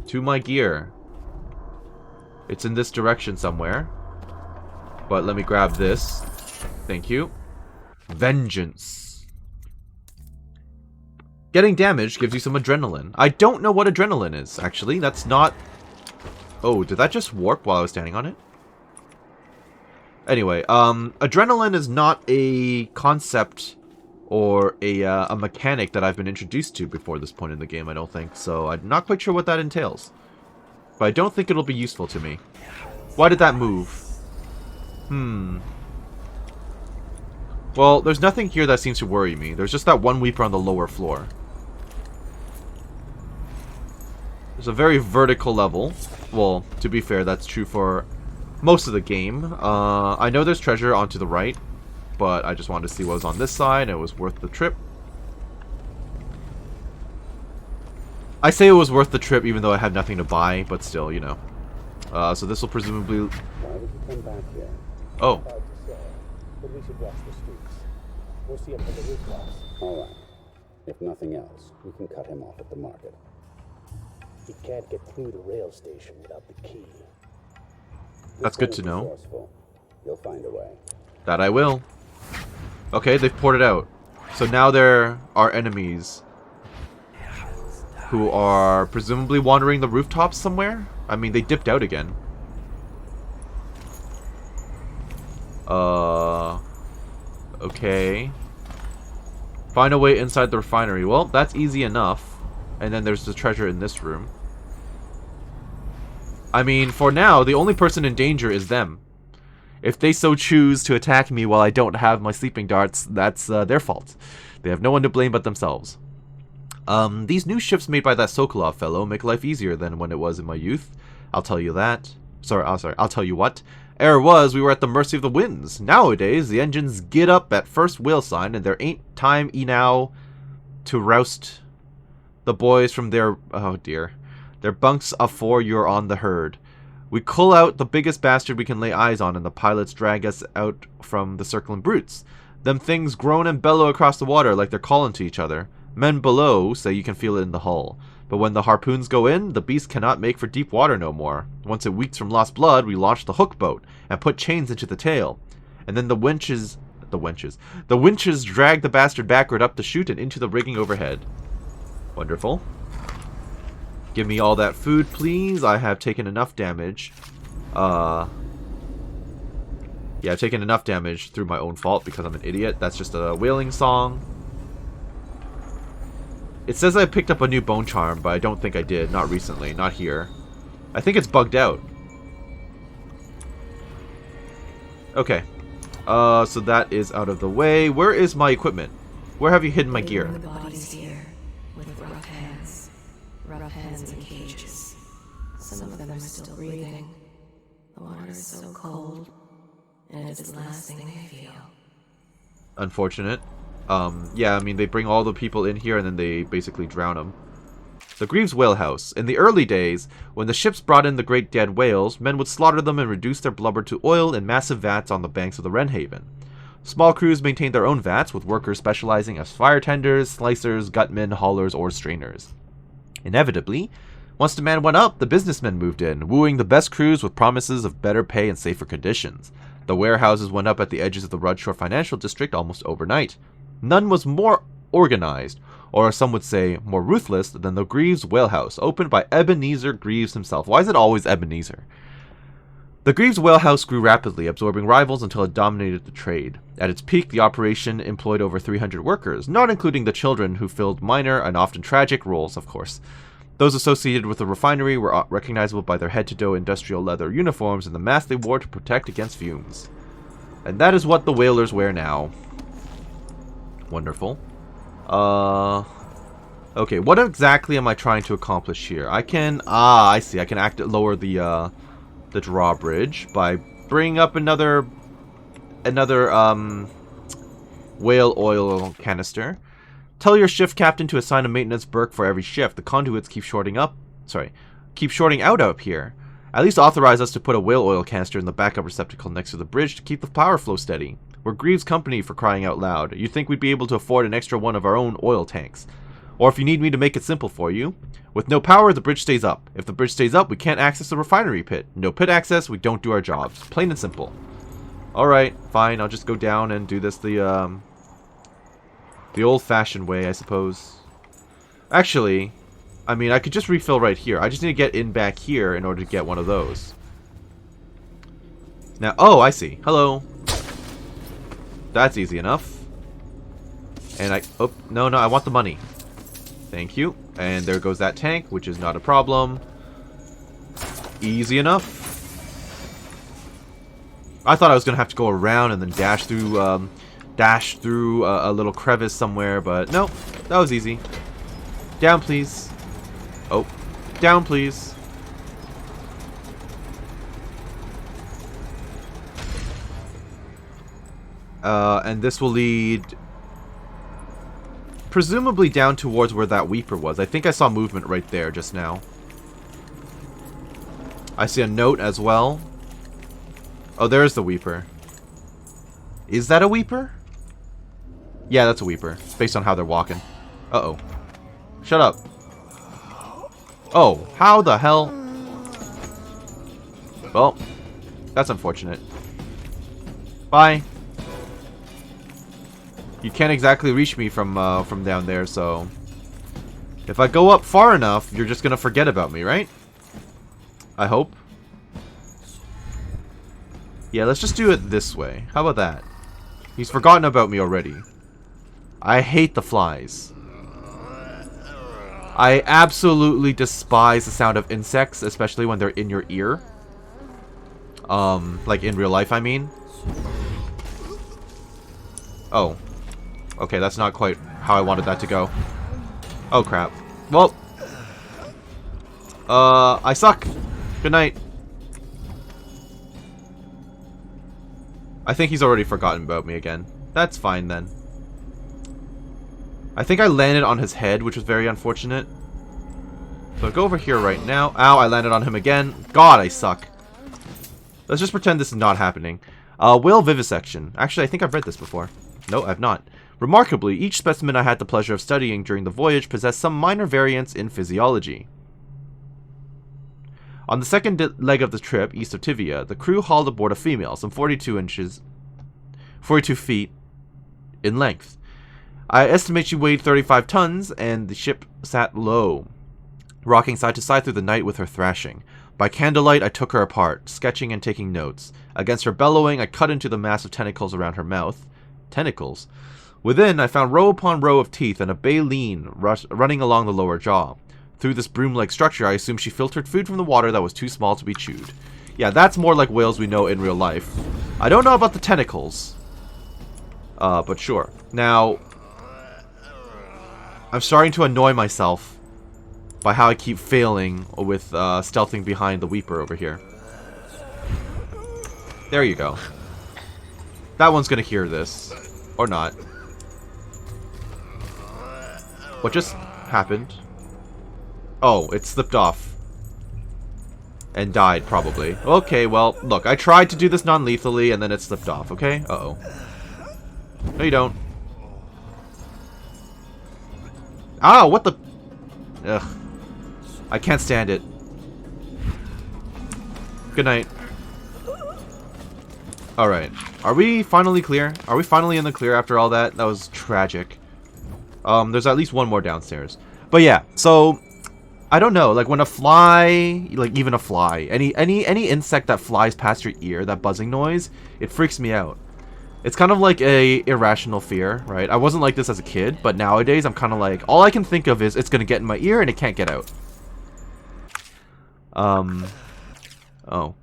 To my gear. It's in this direction somewhere. But let me grab this. Thank you. Vengeance. Getting damaged gives you some adrenaline. I don't know what adrenaline is, actually. That's not... Oh, did that just warp while I was standing on it? Anyway, adrenaline is not a concept... or a mechanic that I've been introduced to before this point in the game, I don't think. So I'm not quite sure what that entails. But I don't think it'll be useful to me. Why did that move? Well, there's nothing here that seems to worry me. There's just that one Weeper on the lower floor. There's a very vertical level. Well, to be fair, that's true for most of the game. I know there's treasure onto the right, but I just wanted to see what was on this side, and it was worth the trip. I say it was worth the trip even though I had nothing to buy, but still, you know. So this will presumably... Why would you come back here? Oh. Hard to say, but we should watch the streets. We'll see him from the rooftops. All right. If nothing else, we can cut him off at the market. He can't get through the rail station without the key. That's good to know. Resourceful. You'll find a way. That I will. Okay, they've poured it out. So now there are enemies who are presumably wandering the rooftops somewhere. I mean, they dipped out again. Okay. Find a way inside the refinery. Well, that's easy enough. And then there's the treasure in this room. I mean, for now, the only person in danger is them. If they so choose to attack me while I don't have my sleeping darts, that's their fault. They have no one to blame but themselves. These new ships made by that Sokolov fellow make life easier than when it was in my youth. I'll tell you that. I'll tell you what. Ere was, we were at the mercy of the winds. Nowadays, the engines get up at first whale sign, and there ain't time enow to roust the boys from their... oh dear. Their bunks afore you're on the herd. We cull out the biggest bastard we can lay eyes on, and the pilots drag us out from the circling brutes. Them things groan and bellow across the water like they're calling to each other. Men below say you can feel it in the hull. But when the harpoons go in, the beast cannot make for deep water no more. Once it weeks from lost blood, we launch the hook boat, and put chains into the tail. And then the winches drag the bastard backward up the chute and into the rigging overhead. Wonderful. Give me all that food, please. I have taken enough damage. Yeah, I've taken enough damage through my own fault because I'm an idiot. That's just a wailing song. It says I picked up a new bone charm, but I don't think I did. Not recently. Not here. I think it's bugged out. Okay. So that is out of the way. Where is my equipment? Where have you hidden my gear? The bodies here, with rough hands in cages. Some of them are still breathing. The water is so cold, and it's the last thing they feel. Unfortunate. Yeah, I mean, they bring all the people in here and then they basically drown them. The Greaves Whale House. In the early days, when the ships brought in the great dead whales, men would slaughter them and reduce their blubber to oil in massive vats on the banks of the Wrenhaven. Small crews maintained their own vats, with workers specializing as fire tenders, slicers, gutmen, haulers, or strainers. Inevitably, once demand went up, the businessmen moved in, wooing the best crews with promises of better pay and safer conditions. The warehouses went up at the edges of the Rudshore Financial District almost overnight. None was more organized, or some would say more ruthless, than the Greaves Whale House, opened by Ebenezer Greaves himself. Why is it always Ebenezer? The Greaves Whale House grew rapidly, absorbing rivals until it dominated the trade. At its peak, the operation employed over 300 workers, not including the children who filled minor and often tragic roles, of course. Those associated with the refinery were recognizable by their head-to-toe industrial leather uniforms and the mask they wore to protect against fumes. And that is what the whalers wear now. Wonderful. Okay, what exactly am I trying to accomplish here? I can... I see. I can lower the drawbridge by bringing up another whale oil canister. Tell your shift captain to assign a maintenance berk for every shift. The conduits keep shorting out up here. At least authorize us to put a whale oil canister in the backup receptacle next to the bridge to keep the power flow steady. We're Greaves' company, for crying out loud. You'd think we'd be able to afford an extra one of our own oil tanks. Or if you need me to make it simple for you, with no power, the bridge stays up. If the bridge stays up, we can't access the refinery pit. No pit access, we don't do our jobs. Plain and simple. Alright, fine, I'll just go down and do this the old-fashioned way, I suppose. Actually, I mean, I could just refill right here. I just need to get in back here in order to get one of those. Now, oh, I see. Hello. That's easy enough. And oh, no, I want the money. Thank you. And there goes that tank, which is not a problem. Easy enough. I thought I was going to have to go around and then dash through a little crevice somewhere, but no, that was easy. Down, please. Oh, down, please. And this will lead presumably down towards where that Weeper was. I think I saw movement right there just now. I see a note as well. Oh, there's the Weeper. Is that a Weeper? Yeah, that's a Weeper, based on how they're walking. Uh-oh. Shut up. Oh, how the hell? Well, that's unfortunate. Bye. You can't exactly reach me from down there, so... If I go up far enough, you're just gonna forget about me, right? I hope. Yeah, let's just do it this way. How about that? He's forgotten about me already. I hate the flies. I absolutely despise the sound of insects, especially when they're in your ear. Like in real life, I mean. Oh. Okay, that's not quite how I wanted that to go. Oh, crap. Well. I suck. Good night. I think he's already forgotten about me again. That's fine, then. I think I landed on his head, which was very unfortunate. So I'll go over here right now. Ow, I landed on him again. God, I suck. Let's just pretend this is not happening. Whale vivisection. Actually, I think I've read this before. No, I've not. Remarkably, each specimen I had the pleasure of studying during the voyage possessed some minor variants in physiology. On the second leg of the trip, east of Tivia, the crew hauled aboard a female, some 42 feet in length. I estimate she weighed 35 tons, and the ship sat low, rocking side to side through the night with her thrashing. By candlelight, I took her apart, sketching and taking notes. Against her bellowing, I cut into the massive tentacles around her mouth. Tentacles? Within, I found row upon row of teeth and a baleen running along the lower jaw. Through this broom-like structure, I assumed she filtered food from the water that was too small to be chewed. Yeah, that's more like whales we know in real life. I don't know about the tentacles. But sure. Now, I'm starting to annoy myself by how I keep failing with stealthing behind the Weeper over here. There you go. That one's gonna hear this. Or not. What just happened? Oh, it slipped off. And died, probably. Okay, well, look, I tried to do this non-lethally, and then it slipped off, okay? Uh-oh. No, you don't. Ah, what the... Ugh. I can't stand it. Good night. Alright. Are we finally clear? Are we finally in the clear after all that? That was tragic. There's at least one more downstairs. But yeah, so... I don't know, like when a fly, like even a fly, any insect that flies past your ear, that buzzing noise, it freaks me out. It's kind of like a irrational fear, right? I wasn't like this as a kid, but nowadays I'm kind of like, all I can think of is it's going to get in my ear and it can't get out. Oh.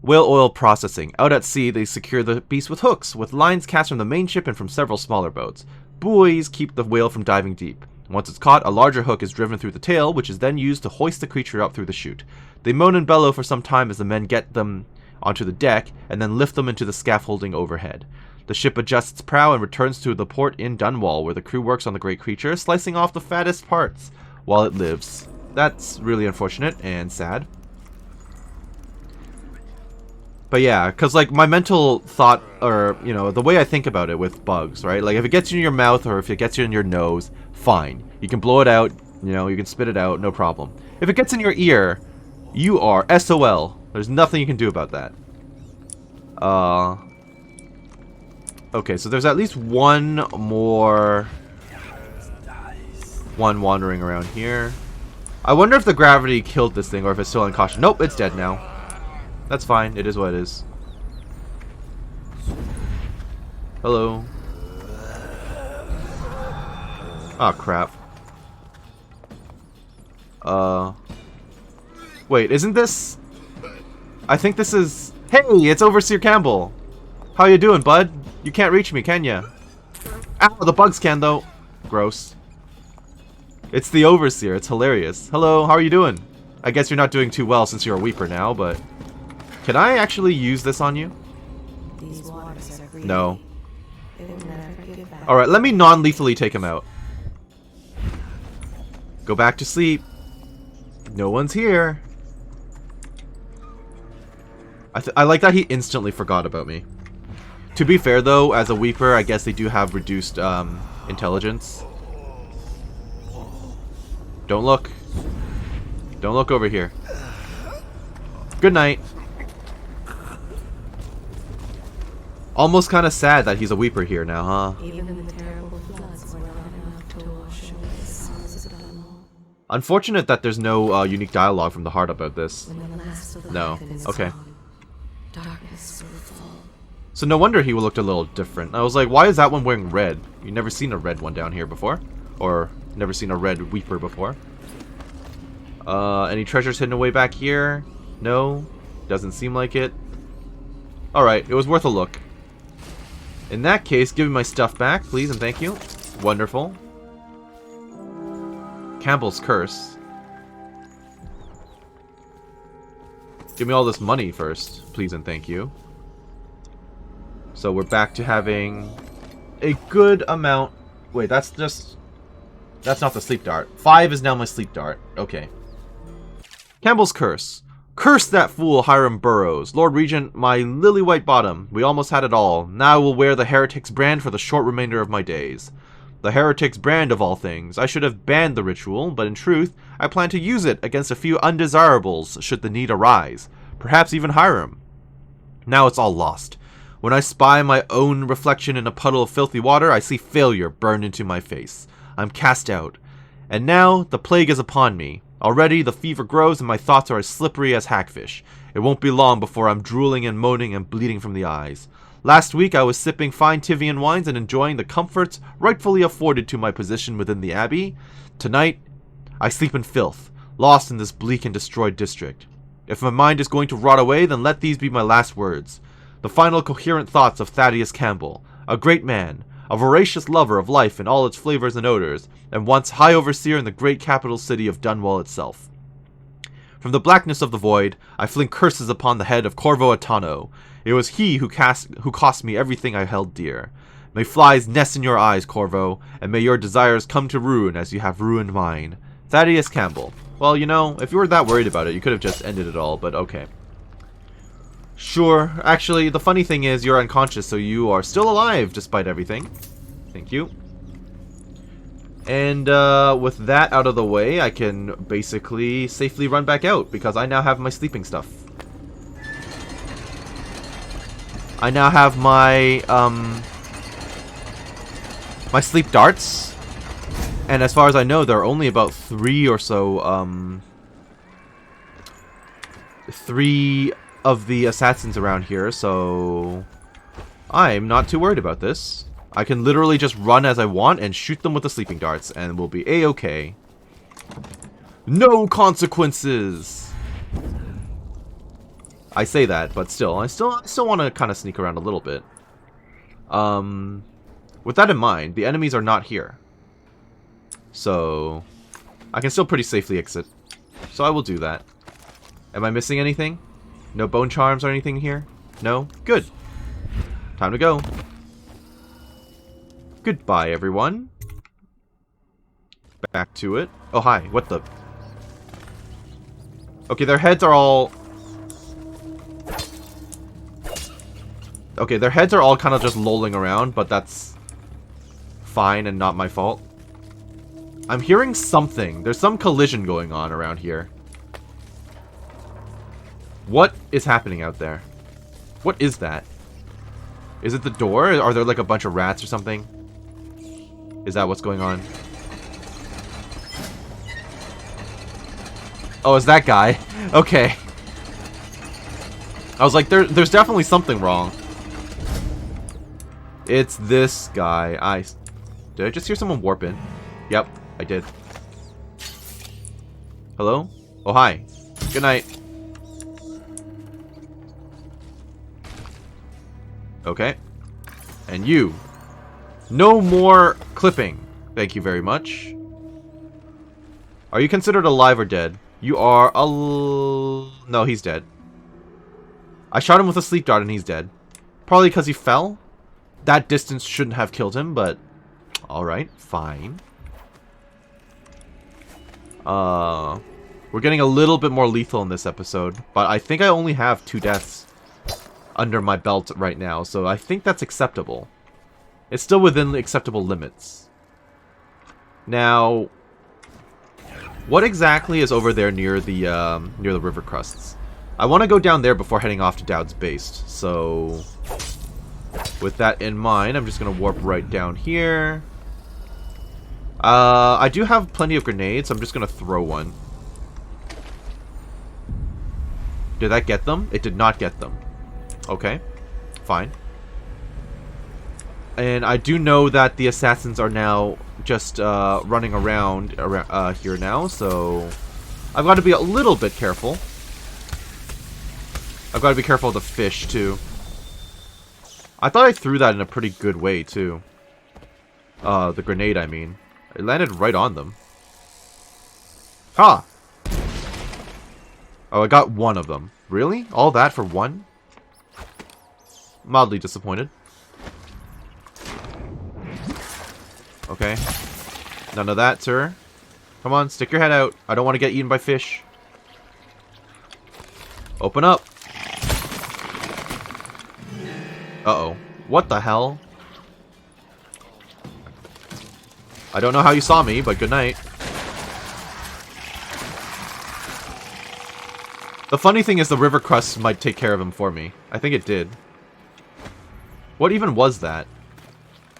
Whale oil processing. Out at sea, they secure the beast with hooks, with lines cast from the main ship and from several smaller boats. Buoys keep the whale from diving deep. Once it's caught, a larger hook is driven through the tail, which is then used to hoist the creature up through the chute. They moan and bellow for some time as the men get them onto the deck, and then lift them into the scaffolding overhead. The ship adjusts its prow and returns to the port in Dunwall, where the crew works on the great creature, slicing off the fattest parts while it lives. That's really unfortunate and sad. But yeah, because like my mental thought, or you know, the way I think about it with bugs, right? Like if it gets you in your mouth or if it gets you in your nose, fine. You can blow it out, you know, you can spit it out, no problem. If it gets in your ear, you are SOL. There's nothing you can do about that. Okay, so there's at least one more one wandering around here. I wonder if the gravity killed this thing or if it's still unconscious. Nope, it's dead now. That's fine. It is what it is. Oh, crap. Wait, isn't this... I think this is... Hey, it's Overseer Campbell! How you doing, bud? You can't reach me, can ya? Ow, the bugs can, though. Gross. It's the Overseer. It's hilarious. Hello, how are you doing? I guess you're not doing too well since you're a Weeper now, but... Can I actually use this on you? No. Alright, let me non-lethally take him out. Go back to sleep. No one's here. I like that he instantly forgot about me. To be fair, though, as a Weeper, I guess they do have reduced intelligence. Don't look. Don't look over here. Good night. Almost kind of sad that he's a Weeper here now, huh? Even in the terrible floods were not enough to wash away the sorrows of it all. Unfortunate that there's no unique dialogue from the heart about this. When the last of the No. heathen is Okay. gone, darkness will fall. So no wonder he looked a little different. I was like, why is that one wearing red? You've never seen a red one down here before? Or never seen a red Weeper before? Any treasures hidden away back here? No. Doesn't seem like it. Alright, it was worth a look. In that case, give me my stuff back, please, and thank you. Wonderful. Campbell's Curse. Give me all this money first, please and thank you. So we're back to having a good amount. Wait, that's not the sleep dart. 5 is now my sleep dart. Okay. Campbell's Curse. Curse that fool Hiram Burrows. Lord Regent, my lily white bottom. We almost had it all. Now I will wear the Heretic's brand for the short remainder of my days. The Heretic's brand of all things. I should have banned the ritual, but in truth, I plan to use it against a few undesirables should the need arise. Perhaps even Hiram. Now it's all lost. When I spy my own reflection in a puddle of filthy water, I see failure burned into my face. I'm cast out. And now, the plague is upon me. Already, the fever grows and my thoughts are as slippery as hackfish. It won't be long before I'm drooling and moaning and bleeding from the eyes. Last week, I was sipping fine Tivian wines and enjoying the comforts rightfully afforded to my position within the Abbey. Tonight, I sleep in filth, lost in this bleak and destroyed district. If my mind is going to rot away, then let these be my last words. The final coherent thoughts of Thaddeus Campbell, a great man, a voracious lover of life in all its flavors and odors, and once High Overseer in the great capital city of Dunwall itself. From the blackness of the void, I fling curses upon the head of Corvo Atano. It was he who cost me everything I held dear. May flies nest in your eyes, Corvo, and may your desires come to ruin as you have ruined mine. Thaddeus Campbell. Well, you know, if you were that worried about it, you could have just ended it all, but okay. Sure. Actually, the funny thing is you're unconscious, so you are still alive despite everything. Thank you. And with that out of the way, I can basically safely run back out because I now have my sleeping stuff. I now have my my sleep darts. And as far as I know, there are only about 3 or so 3 of the assassins around here, so I'm not too worried about this. I can literally just run as I want and shoot them with the sleeping darts, and we'll be a-okay. No consequences! I say that, but still, I still want to kind of sneak around a little bit. With that in mind, the enemies are not here. So, I can still pretty safely exit. So I will do that. Am I missing anything? No bone charms or anything here? No? Good. Time to go. Goodbye, everyone. Back to it. Oh, hi. What the? Okay, their heads are all... Okay, their heads are all kind of just lolling around, but that's fine and not my fault. I'm hearing something. There's some collision going on around here. What is happening out there? What is that? Is it the door? Are there like a bunch of rats or something? Is that what's going on? Oh, it's that guy. Okay. I was like, there's definitely something wrong. It's this guy. Did I just hear someone warp in? Yep, I did. Hello? Oh, hi. Good night. Okay. And you. No more clipping. Thank you very much. Are you considered alive or dead? You are no, he's dead. I shot him with a sleep dart and he's dead. Probably because he fell. That distance shouldn't have killed him, but alright, fine. We're getting a little bit more lethal in this episode, but I think I only have 2 deaths under my belt right now, so I think that's acceptable. It's still within the acceptable limits. Now, what exactly is over there near the river crusts? I want to go down there before heading off to Dowd's base, so with that in mind, I'm just going to warp right down here. I do have plenty of grenades, so I'm just going to throw one. Did that get them? It did not get them. Okay, fine. And I do know that the assassins are now just running around here now, so I've got to be a little bit careful. I've got to be careful of the fish, too. I thought I threw that in a pretty good way, too. The grenade, I mean. It landed right on them. Ha! Oh, I got one of them. Really? All that for one? Mildly disappointed. Okay. None of that, sir. Come on, stick your head out. I don't want to get eaten by fish. Open up. Uh-oh. What the hell? I don't know how you saw me, but good night. The funny thing is the river crust might take care of him for me. I think it did. What even was that?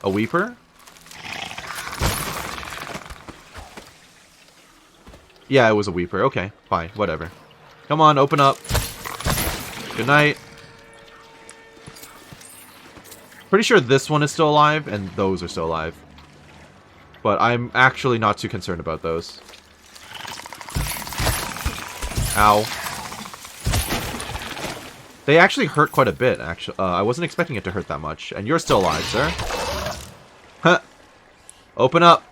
A weeper? Yeah, it was a weeper. Okay, fine, whatever. Come on, open up. Good night. Pretty sure this one is still alive, and those are still alive. But I'm actually not too concerned about those. Ow. They actually hurt quite a bit, actually. I wasn't expecting it to hurt that much. And you're still alive, sir. Huh. Open up.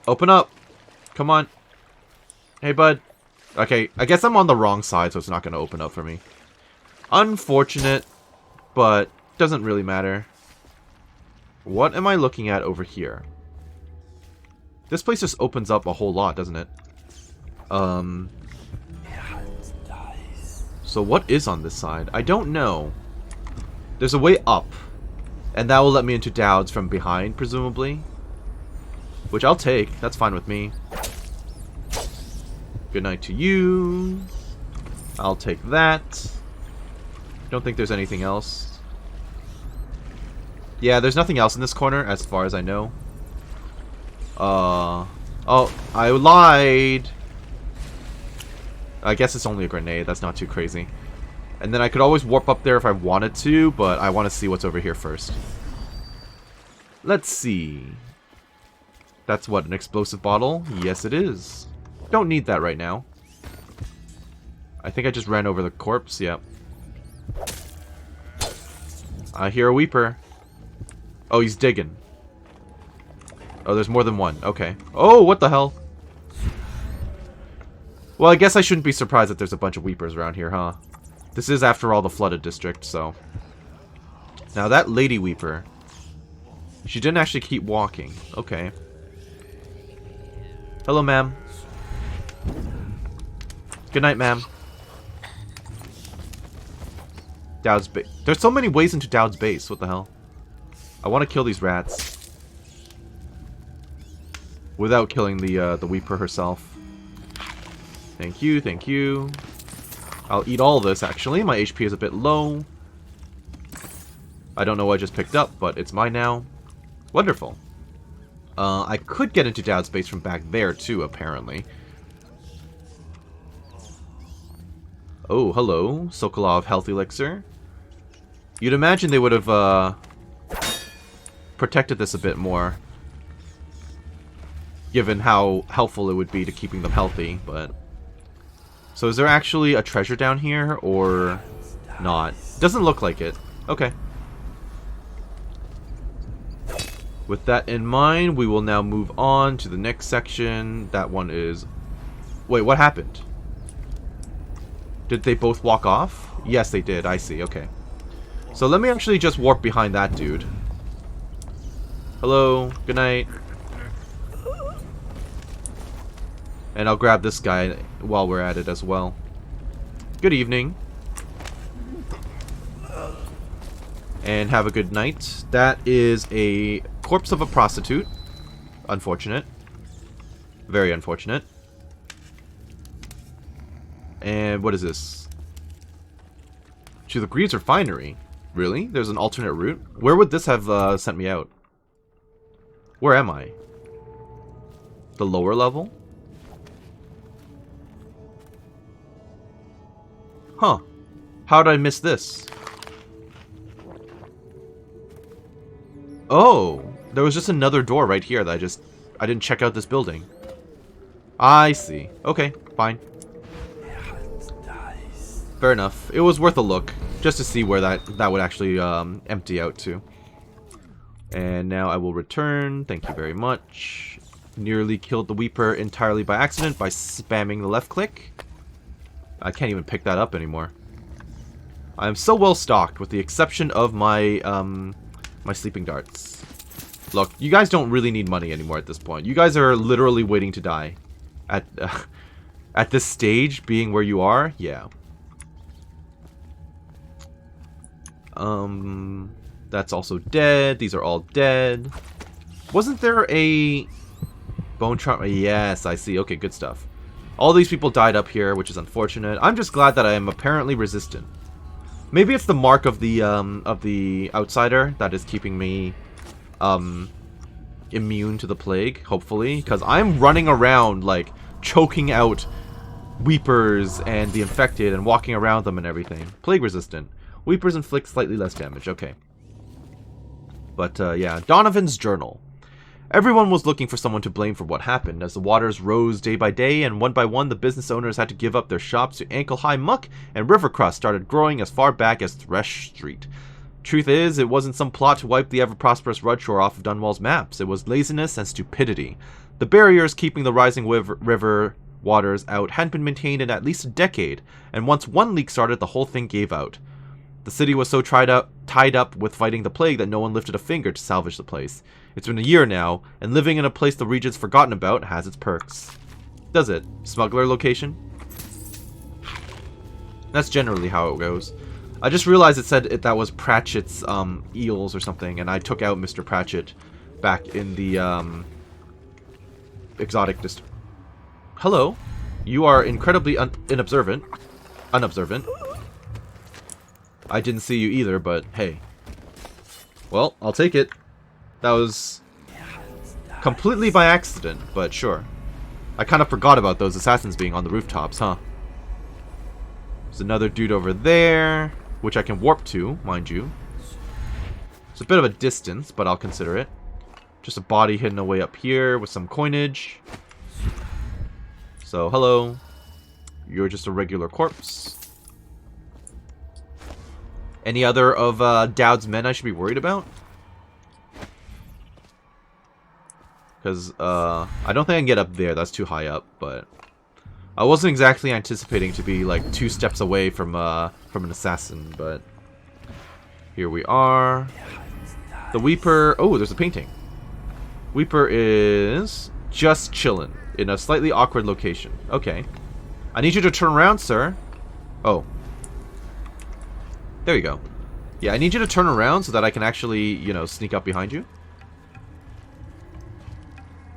Open up. Come on. Hey, bud. Okay, I guess I'm on the wrong side, so it's not going to open up for me. Unfortunate, but doesn't really matter. What am I looking at over here? This place just opens up a whole lot, doesn't it? So what is on this side? I don't know. There's a way up. And that will let me into Dowd's from behind, presumably. Which I'll take. That's fine with me. Good night to you. I'll take that. Don't think there's anything else. Yeah, there's nothing else in this corner, as far as I know. Oh, I lied. I guess it's only a grenade. That's not too crazy. And then I could always warp up there if I wanted to, but I want to see what's over here first. Let's see. That's what, an explosive bottle? Yes, it is. Don't need that right now. I think I just ran over the corpse. Yep. I hear a weeper. Oh, he's digging. Oh, there's more than one. Okay. Oh, what the hell? Well, I guess I shouldn't be surprised that there's a bunch of weepers around here, huh? This is, after all, the flooded district, so... Now, that lady weeper... She didn't actually keep walking. Okay. Hello, ma'am. Good night, ma'am. Dowd's base. There's so many ways into Dowd's base. What the hell? I want to kill these rats. Without killing the weeper herself. Thank you, thank you. I'll eat all this, actually. My HP is a bit low. I don't know what I just picked up, but it's mine now. Wonderful. I could get into Dowd's base from back there, too, apparently. Oh, hello. Sokolov Health Elixir. You'd imagine they would have, protected this a bit more. given how helpful it would be to keeping them healthy, but... So is there actually a treasure down here, or not? Doesn't look like it. Okay. With that in mind, we will now move on to the next section. That one is... Wait, what happened? Did they both walk off? Yes, they did. I see. Okay. So let me actually just warp behind that dude. Hello. Good night. And I'll grab this guy while we're at it as well. Good evening. And have a good night. That is a corpse of a prostitute. Unfortunate. Very unfortunate. And what is this? To the Greaves Refinery. Really? There's an alternate route? Where would this have sent me out? Where am I? The lower level? Huh. How did I miss this? Oh, there was just another door right here that I didn't check out this building. I see. Okay, fine. Fair enough. It was worth a look, just to see where that would actually empty out to. And now I will return. Thank you very much. Nearly killed the Weeper entirely by accident by spamming the left click. I can't even pick that up anymore. I am so well stocked, with the exception of my my sleeping darts. Look, you guys don't really need money anymore at this point. You guys are literally waiting to die. At this stage, being where you are, yeah. That's also dead. These are all dead. Wasn't there a bone trauma? Yes, I see. Okay, good stuff. All these people died up here, which is unfortunate. I'm just glad that I am apparently resistant. Maybe it's the mark of the outsider that is keeping me immune to the plague, hopefully, because I'm running around like choking out Weepers and the infected and walking around them and everything. Plague resistant. Weepers inflict slightly less damage. Okay. But yeah, Donovan's journal. Everyone was looking for someone to blame for what happened. As the waters rose day by day, and one by one the business owners had to give up their shops to ankle-high muck, and river crust started growing as far back as Thresh Street. Truth is, it wasn't some plot to wipe the ever-prosperous Rudshore off of Dunwall's maps. It was laziness and stupidity. The barriers keeping the rising river waters out hadn't been maintained in at least a decade, and once one leak started, the whole thing gave out. The city was so tied up with fighting the plague that no one lifted a finger to salvage the place. It's been a year now, and living in a place the region's forgotten about has its perks. Does it? Smuggler location? That's generally how it goes. I just realized it said that was Pratchett's eels or something, and I took out Mr. Pratchett back in the exotic district. Hello? You are incredibly unobservant. I didn't see you either, but hey. Well, I'll take it. That was completely by accident, but sure. I kind of forgot about those assassins being on the rooftops, huh? There's another dude over there, which I can warp to, mind you. It's a bit of a distance, but I'll consider it. Just a body hidden away up here with some coinage. So, hello. You're just a regular corpse. Any other of Dowd's men I should be worried about? Because I don't think I can get up there. That's too high up, but I wasn't exactly anticipating to be like 2 steps away from an assassin, but here we are. The Weeper... Oh, there's a painting. Weeper is just chillin' in a slightly awkward location. Okay. I need you to turn around, sir. Oh. There you go. Yeah, I need you to turn around so that I can actually, you know, sneak up behind you.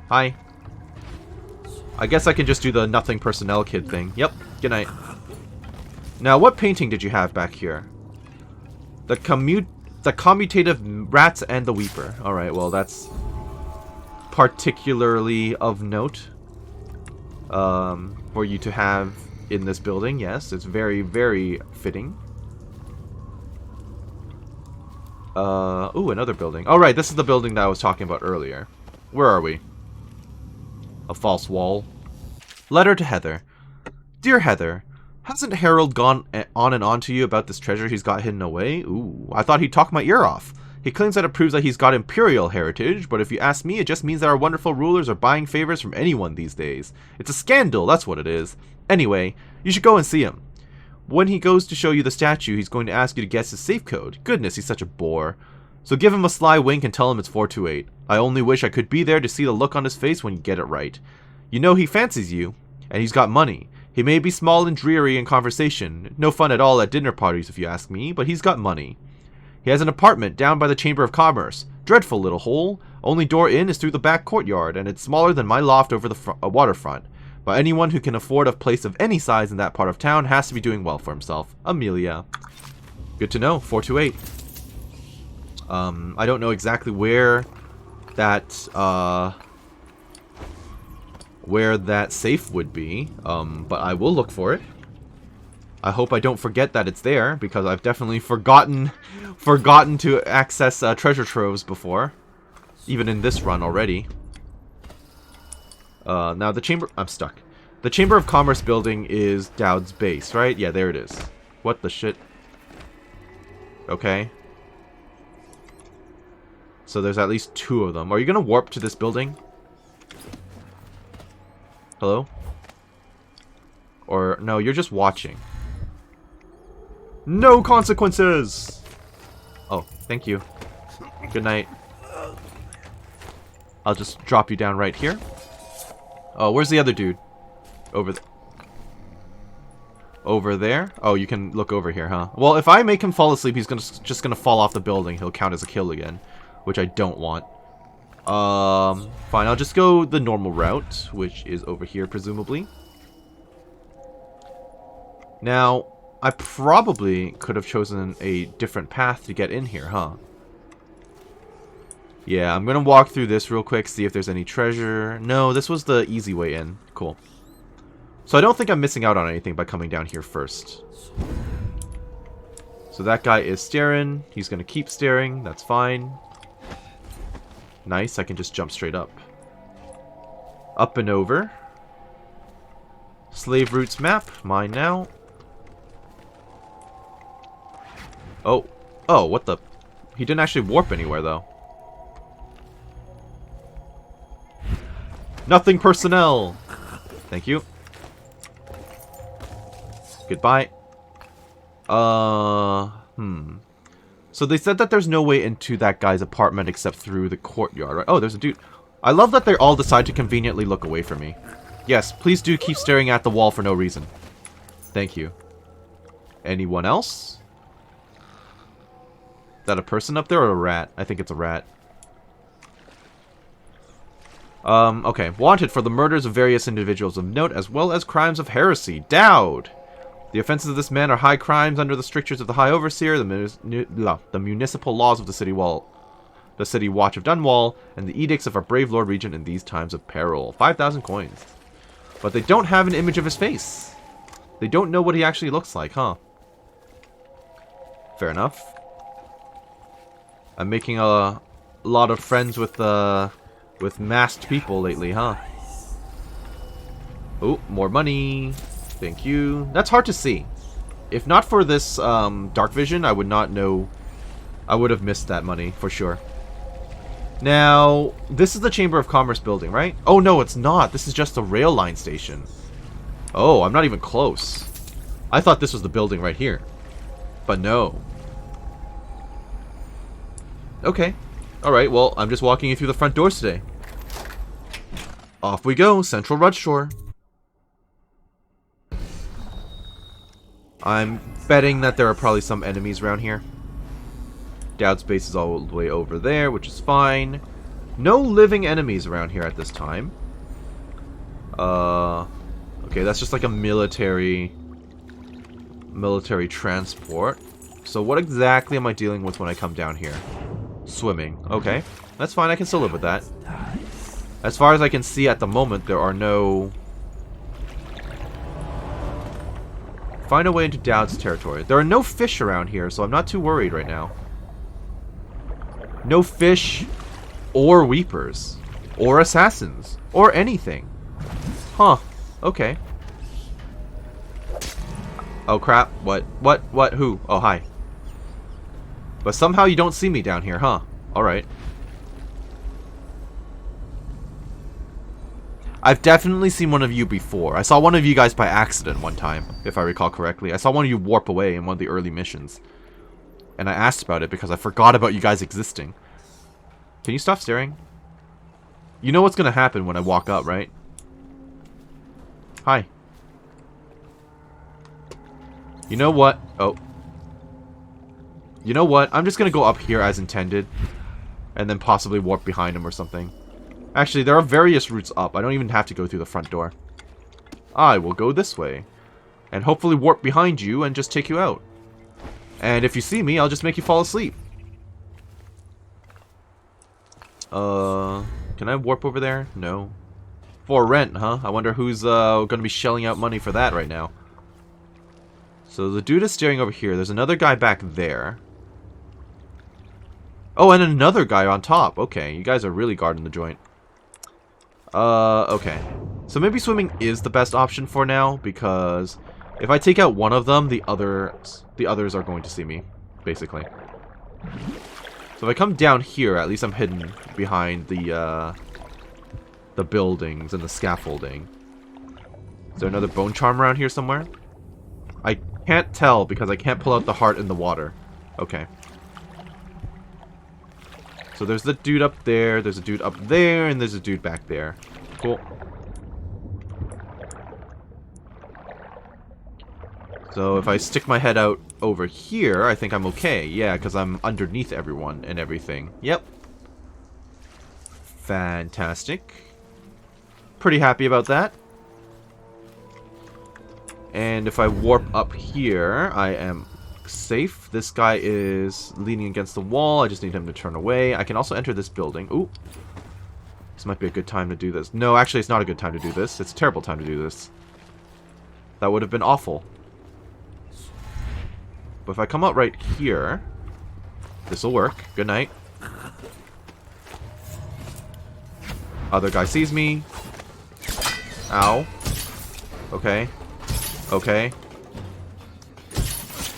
Hi. I guess I can just do the nothing personnel kid thing. Yep. Good night. Now, what painting did you have back here? The commutative rats and the Weeper. Alright, well, that's particularly of note for you to have in this building. Yes, it's very, very fitting. Ooh, another building. Alright, this is the building that I was talking about earlier. Where are we? A false wall. Letter to Heather. Dear Heather, hasn't Harold gone on and on to you about this treasure he's got hidden away? Ooh, I thought he'd talk my ear off. He claims that it proves that he's got imperial heritage, but if you ask me, it just means that our wonderful rulers are buying favors from anyone these days. It's a scandal, that's what it is. Anyway, you should go and see him. When he goes to show you the statue, he's going to ask you to guess his safe code. Goodness, he's such a bore. So give him a sly wink and tell him it's 428. I only wish I could be there to see the look on his face when you get it right. You know he fancies you, and he's got money. He may be small and dreary in conversation, no fun at all at dinner parties if you ask me, but he's got money. He has an apartment down by the Chamber of Commerce. Dreadful little hole. Only door in is through the back courtyard, and it's smaller than my loft over the waterfront. But anyone who can afford a place of any size in that part of town has to be doing well for himself. Amelia. Good to know. 428. I don't know exactly where that safe would be, but I will look for it. I hope I don't forget that it's there, because I've definitely forgotten to access treasure troves before, even in this run already. Now the chamber... I'm stuck. The Chamber of Commerce building is Dowd's base, right? Yeah, there it is. What the shit? Okay. So there's at least 2 of them. Are you gonna warp to this building? Hello? Or, no, you're just watching. No consequences! Oh, thank you. Good night. I'll just drop you down right here. Oh, where's the other dude? Over there? Oh, you can look over here, huh? Well, if I make him fall asleep, he's just gonna fall off the building. He'll count as a kill again, which I don't want. Fine, I'll just go the normal route, which is over here, presumably. Now, I probably could have chosen a different path to get in here, huh? Yeah, I'm gonna walk through this real quick, see if there's any treasure. No, this was the easy way in. Cool. So I don't think I'm missing out on anything by coming down here first. So that guy is staring. He's gonna keep staring. That's fine. Nice, I can just jump straight up. Up and over. Slave routes map. Mine now. Oh. Oh, what the... He didn't actually warp anywhere, though. Nothing personnel! Thank you. Goodbye. So they said that there's no way into that guy's apartment except through the courtyard, right? Oh, there's a dude. I love that they all decide to conveniently look away from me. Yes, please do keep staring at the wall for no reason. Thank you. Anyone else? Is that a person up there or a rat? I think it's a rat. Okay. Wanted for the murders of various individuals of note as well as crimes of heresy. Dowd! The offenses of this man are high crimes under the strictures of the High Overseer, the municipal laws of the city watch of Dunwall, and the edicts of our brave Lord Regent in these times of peril. 5,000 coins. But they don't have an image of his face. They don't know what he actually looks like, huh? Fair enough. I'm making a lot of friends with masked people lately, huh? Oh, more money. Thank you. That's hard to see. If not for this dark vision, I would not know. I would have missed that money for sure. Now, this is the Chamber of Commerce building, right? Oh no, it's not. This is just a rail line station. Oh, I'm not even close. I thought this was the building right here. But no. Okay. Alright, well, I'm just walking you through the front doors today. Off we go, Central Rudshore. I'm betting that there are probably some enemies around here. Dowd's base is all the way over there, which is fine. No living enemies around here at this time. Okay, that's just like a military transport. So what exactly am I dealing with when I come down here? Swimming. Okay, that's fine. I can still live with that. As far as I can see at the moment, there are no... Find a way into Dowd's territory. There are no fish around here, so I'm not too worried right now. No fish, or weepers, or assassins, or anything. Huh. Okay. Oh crap. What? What? Who? Oh, hi. But somehow you don't see me down here, huh? Alright. I've definitely seen one of you before. I saw one of you guys by accident one time, if I recall correctly. I saw one of you warp away in one of the early missions. And I asked about it because I forgot about you guys existing. Can you stop staring? You know what's gonna happen when I walk up, right? Hi. You know what? Oh. You know what? I'm just gonna go up here as intended. And then possibly warp behind him or something. Actually, there are various routes up. I don't even have to go through the front door. I will go this way. And hopefully warp behind you and just take you out. And if you see me, I'll just make you fall asleep. Can I warp over there? No. For rent, huh? I wonder who's gonna be shelling out money for that right now. So the dude is staring over here. There's another guy back there. Oh, and another guy on top. Okay, you guys are really guarding the joint. Okay. So maybe swimming is the best option for now, because if I take out one of them, the others are going to see me, basically. So if I come down here, at least I'm hidden behind the buildings and the scaffolding. Is there another bone charm around here somewhere? I can't tell because I can't pull out the heart in the water. Okay. So there's the dude up there, there's a dude up there, and there's a dude back there. Cool. So if I stick my head out over here, I think I'm okay. Yeah, because I'm underneath everyone and everything. Yep. Fantastic. Pretty happy about that. And if I warp up here, I am safe. This guy is leaning against the wall. I just need him to turn away. I can also enter this building. Ooh. This might be a good time to do this. No, actually, it's not a good time to do this. It's a terrible time to do this. That would have been awful. But if I come out right here, this will work. Good night. Other guy sees me. Ow. Okay. Okay.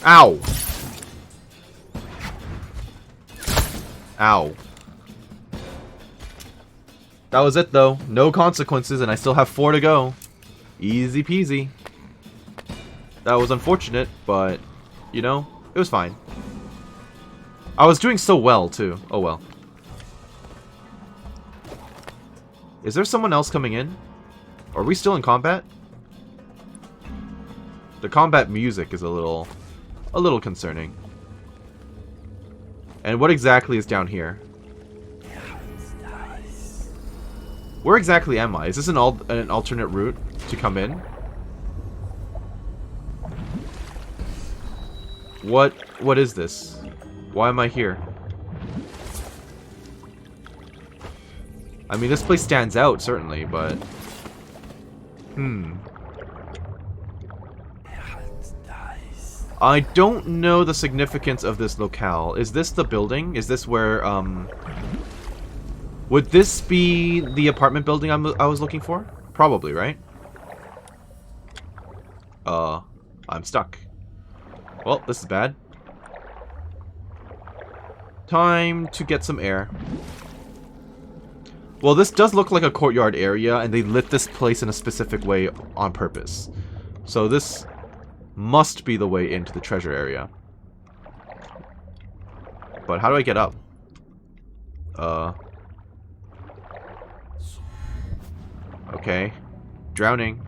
Ow! Ow. That was it, though. No consequences, and I still have 4 to go. Easy peasy. That was unfortunate, but, you know, it was fine. I was doing so well, too. Oh, well. Is there someone else coming in? Are we still in combat? The combat music is a little concerning. And what exactly is down here? Where exactly am I? Is this an alternate route to come in? What is this? Why am I here? I mean, this place stands out, certainly, but... I don't know the significance of this locale. Is this the building? Is this where, would this be the apartment building I was looking for? Probably, right? I'm stuck. Well, this is bad. Time to get some air. Well, this does look like a courtyard area, and they lit this place in a specific way on purpose. So this must be the way into the treasure area. But how do I get up? Okay. Drowning.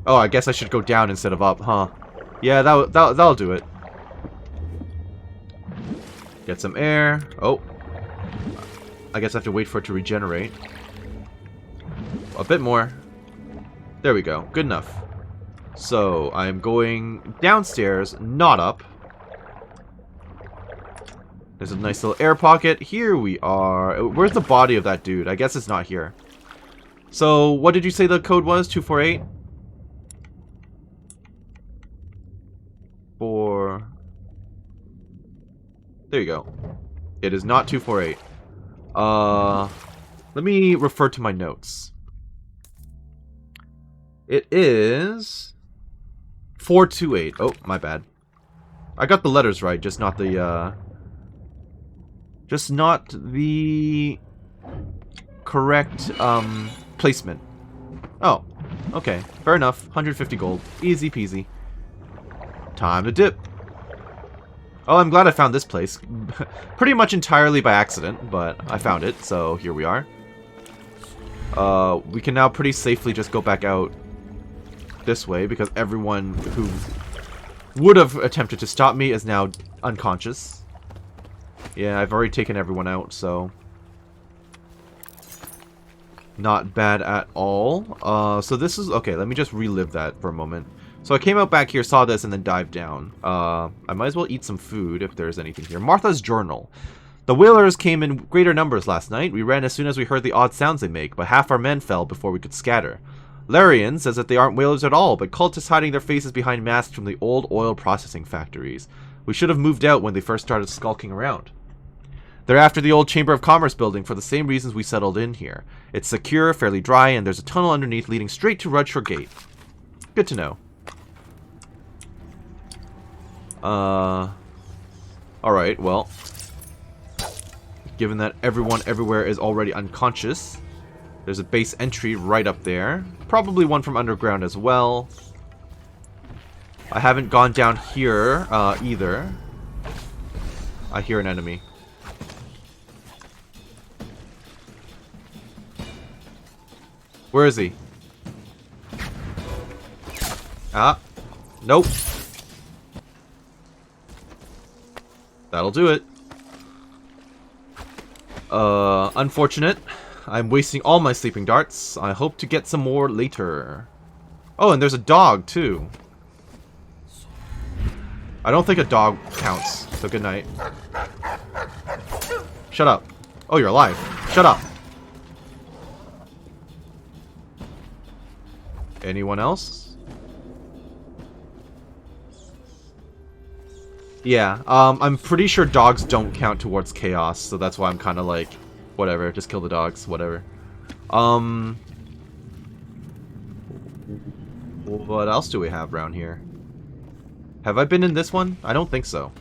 Oh, I guess I should go down instead of up, huh? Yeah, that'll do it. Get some air. Oh. I guess I have to wait for it to regenerate. A bit more. There we go. Good enough. So, I'm going downstairs, not up. There's a nice little air pocket. Here we are. Where's the body of that dude? I guess it's not here. So, what did you say the code was? 248? There you go. It is not 248. Let me refer to my notes. It is 428. Oh, my bad. I got the letters right, just not the correct placement. Oh, okay. Fair enough. 150 gold. Easy peasy. Time to dip. Oh, I'm glad I found this place. Pretty much entirely by accident, but I found it, so here we are. We can now pretty safely just go back out this way, because everyone who would have attempted to stop me is now unconscious. Yeah, I've already taken everyone out, so... not bad at all. So this is... okay, let me just relive that for a moment. So I came out back here, saw this, and then dived down. I might as well eat some food if there's anything here. Martha's journal. The whalers came in greater numbers last night. We ran as soon as we heard the odd sounds they make, but half our men fell before we could scatter. Larian says that they aren't whalers at all, but cultists hiding their faces behind masks from the old oil processing factories. We should have moved out when they first started skulking around. They're after the old Chamber of Commerce building for the same reasons we settled in here. It's secure, fairly dry, and there's a tunnel underneath leading straight to Rudshire Gate. Good to know. Alright, well. Given that everyone everywhere is already unconscious, there's a base entry right up there. Probably one from underground as well. I haven't gone down here, either. I hear an enemy. Where is he? Ah. Nope. That'll do it. Unfortunate. I'm wasting all my sleeping darts. I hope to get some more later. Oh, and there's a dog, too. I don't think a dog counts, so good night. Shut up. Oh, you're alive. Shut up. Anyone else? Yeah, I'm pretty sure dogs don't count towards chaos, so that's why I'm kind of like, whatever, just kill the dogs, whatever. What else do we have around here? Have I been in this one? I don't think so.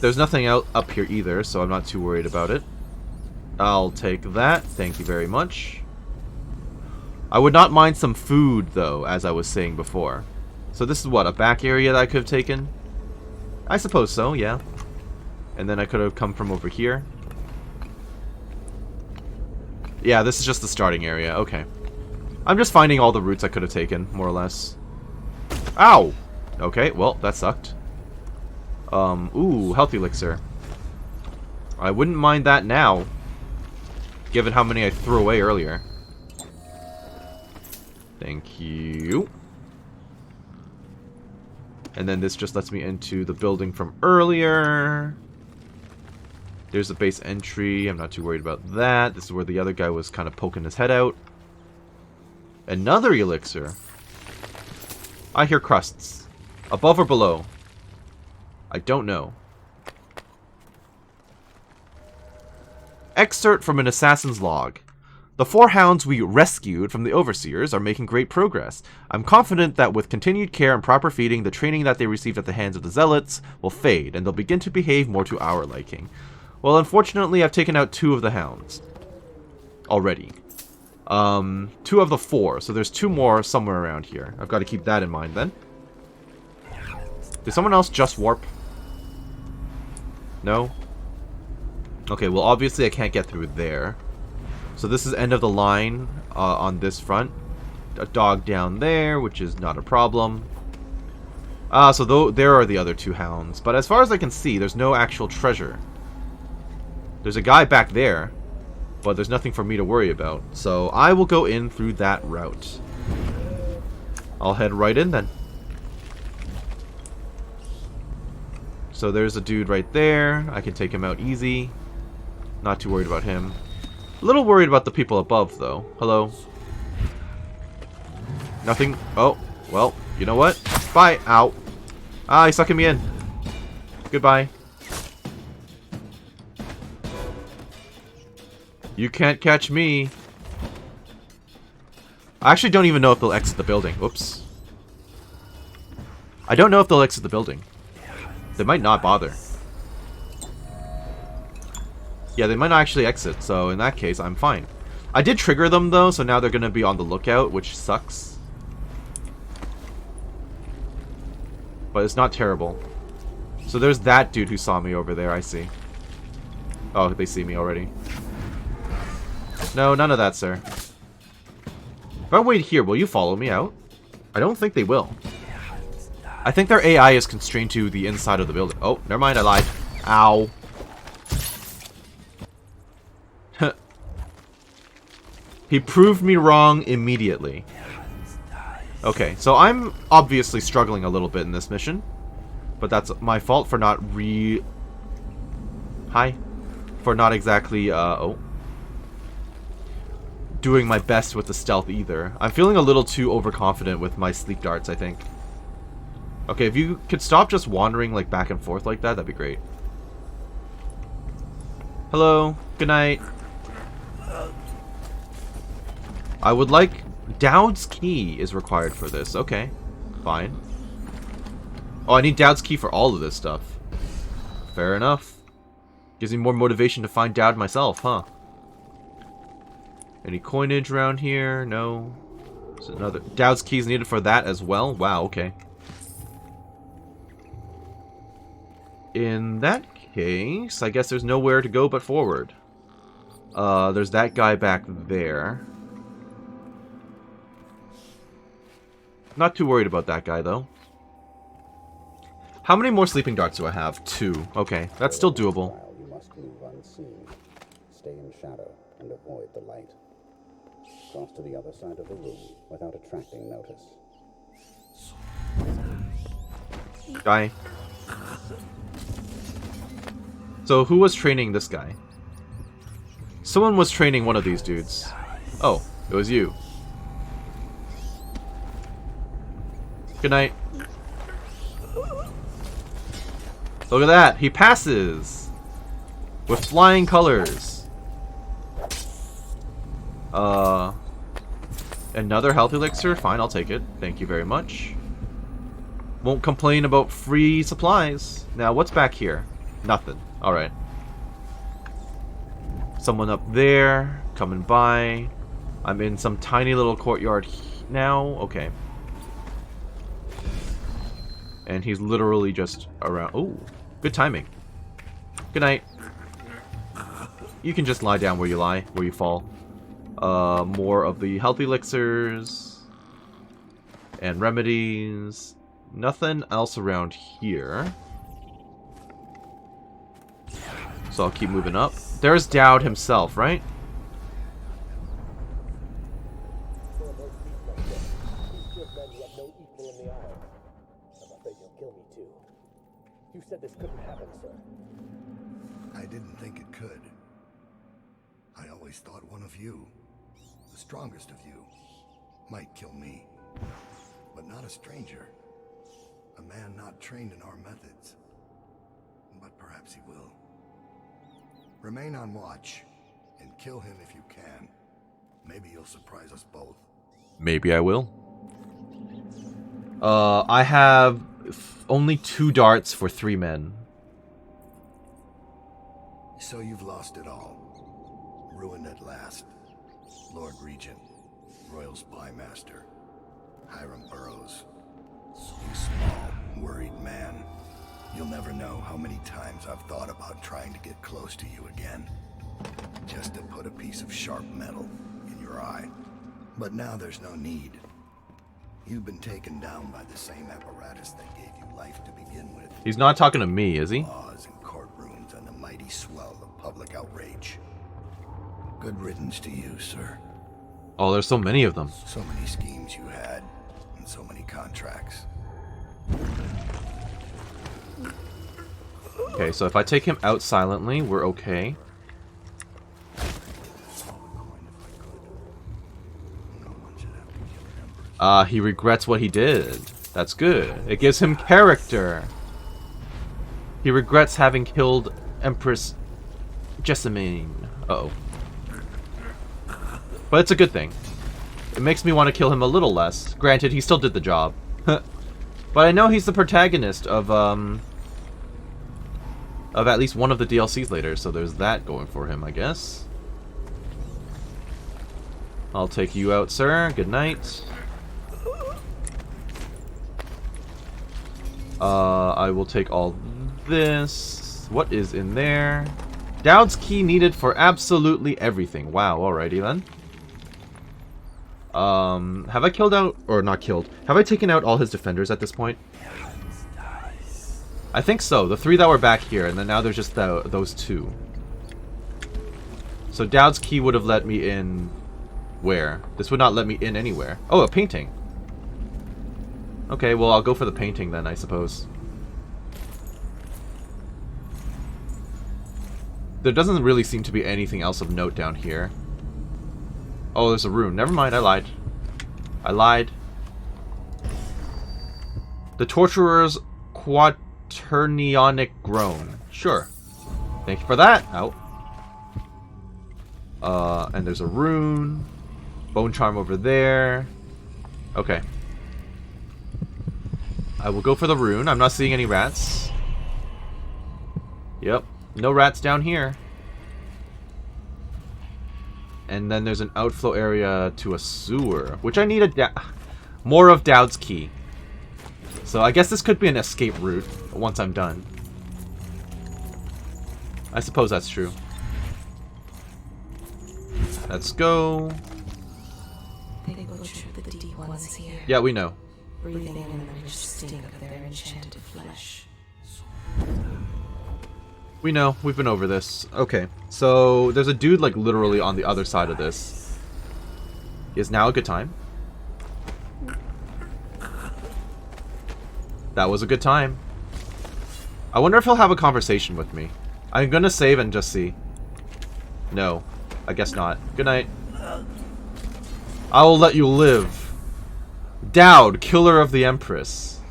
There's nothing out up here either, so I'm not too worried about it. I'll take that, thank you very much. I would not mind some food, though, as I was saying before. So this is what, a back area that I could have taken? I suppose so, yeah. And then I could have come from over here. Yeah, this is just the starting area, okay. I'm just finding all the routes I could have taken, more or less. Ow! Okay, well, that sucked. Ooh, health elixir. I wouldn't mind that now, given how many I threw away earlier. Thank you. And then this just lets me into the building from earlier. There's the base entry. I'm not too worried about that. This is where the other guy was kind of poking his head out. Another elixir. I hear crusts. Above or below? I don't know. Excerpt from an assassin's log. The 4 hounds we rescued from the overseers are making great progress. I'm confident that with continued care and proper feeding, the training that they received at the hands of the zealots will fade, and they'll begin to behave more to our liking. Well, unfortunately, I've taken out 2 of the hounds. Already. 2 of the 4, so there's 2 more somewhere around here. I've got to keep that in mind, then. Did someone else just warp? No? Okay, well, obviously I can't get through there. So this is end of the line on this front. A dog down there, which is not a problem. So there are the other 2 hounds. But as far as I can see, there's no actual treasure. There's a guy back there, but there's nothing for me to worry about. So I will go in through that route. I'll head right in then. So there's a dude right there. I can take him out easy. Not too worried about him. A little worried about the people above, though. Hello? Nothing? Oh, well, you know what? Bye! Ow! Ah, he's sucking me in. Goodbye. You can't catch me. I actually don't even know if they'll exit the building. Whoops. I don't know if they'll exit the building. They might not bother. Yeah, they might not actually exit, so in that case, I'm fine. I did trigger them, though, so now they're going to be on the lookout, which sucks. But it's not terrible. So there's that dude who saw me over there, I see. Oh, they see me already. No, none of that, sir. If I wait here, will you follow me out? I don't think they will. I think their AI is constrained to the inside of the building. Oh, never mind, I lied. Ow. He proved me wrong immediately. Okay, so I'm obviously struggling a little bit in this mission. But that's my fault for not For not exactly, doing my best with the stealth either. I'm feeling a little too overconfident with my sleep darts, I think. Okay, if you could stop just wandering like back and forth like that, that'd be great. Hello, good night. I would like... Dowd's key is required for this. Okay, fine. Oh, I need Dowd's key for all of this stuff. Fair enough. Gives me more motivation to find Dowd myself, huh? Any coinage around here? No. There's another... Dowd's key is needed for that as well? Wow, okay. In that case, I guess there's nowhere to go but forward. There's that guy back there. Not too worried about that guy, though. How many more sleeping darts do I have? 2. Okay, that's still doable. You must move unseen. Stay in shadow and avoid the light. Cross to the other side of the room without attracting notice. Guy. So who was training this guy? Someone was training one of these dudes. Oh, it was you. Good night. Look at that. He passes. With flying colors. Another health elixir? Fine, I'll take it. Thank you very much. Won't complain about free supplies. Now, what's back here? Nothing. Alright. Someone up there. Coming by. I'm in some tiny little courtyard now. Okay. And he's literally just around. Ooh, good timing. Good night. You can just lie down where you lie, where you fall. More of the health elixirs and remedies. Nothing else around here. So I'll keep moving up. There's Dowd himself, right? You said this couldn't happen, sir. I didn't think it could. I always thought one of you, the strongest of you, might kill me. But not a stranger. A man not trained in our methods. But perhaps he will. Remain on watch, and kill him if you can. Maybe you'll surprise us both. Maybe I will. I have only 2 darts for 3 men. So you've lost it all. Ruined at last. Lord Regent, Royal Spy Master, Hiram Burroughs. You small, worried man. You'll never know how many times I've thought about trying to get close to you again. Just to put a piece of sharp metal in your eye. But now there's no need. You've been taken down by the same apparatus that gave you life to begin with. He's not talking to me, is he? Laws and courtrooms and the mighty swell of public outrage. Good riddance to you, sir. Oh, there's so many of them. So many schemes you had, and so many contracts. Okay, so if I take him out silently, we're okay. He regrets what he did. That's good. It gives him character. He regrets having killed Empress Jessamine. Uh-oh. But it's a good thing. it makes me want to kill him a little less. Granted, he still did the job. But I know he's the protagonist of at least one of the DLCs later, so there's that going for him, I guess. I'll take you out, sir. Good night. I will take all this. What is in there? Dowd's key needed for absolutely everything. Wow, alrighty then. Have I killed out, or not killed, have I taken out all his defenders at this point? I think so. The 3 that were back here, and then now there's just those 2. So Dowd's key would have let me in where? This would not let me in anywhere. Oh, a painting. Okay, well, I'll go for the painting then, I suppose. There doesn't really seem to be anything else of note down here. Oh, there's a rune. Never mind, I lied. I lied. The Torturer's Quaternionic Groan. Sure. Thank you for that. Ow. And there's a rune. Bone Charm over there. Okay. I will go for the rune. I'm not seeing any rats. Yep. No rats down here. And then there's an outflow area to a sewer, which I need more of Dowd's key. So I guess this could be an escape route once I'm done. I suppose that's true. Let's go. They butchered the deep ones here. Yeah, we know. Breathing in the rich stink of their enchanted flesh. We know. We've been over this. Okay. So, there's a dude, like, literally on the other side of this. Is now a good time? That was a good time. I wonder if he'll have a conversation with me. I'm gonna save and just see. No. I guess not. Good night. I will let you live. Dowd, killer of the Empress.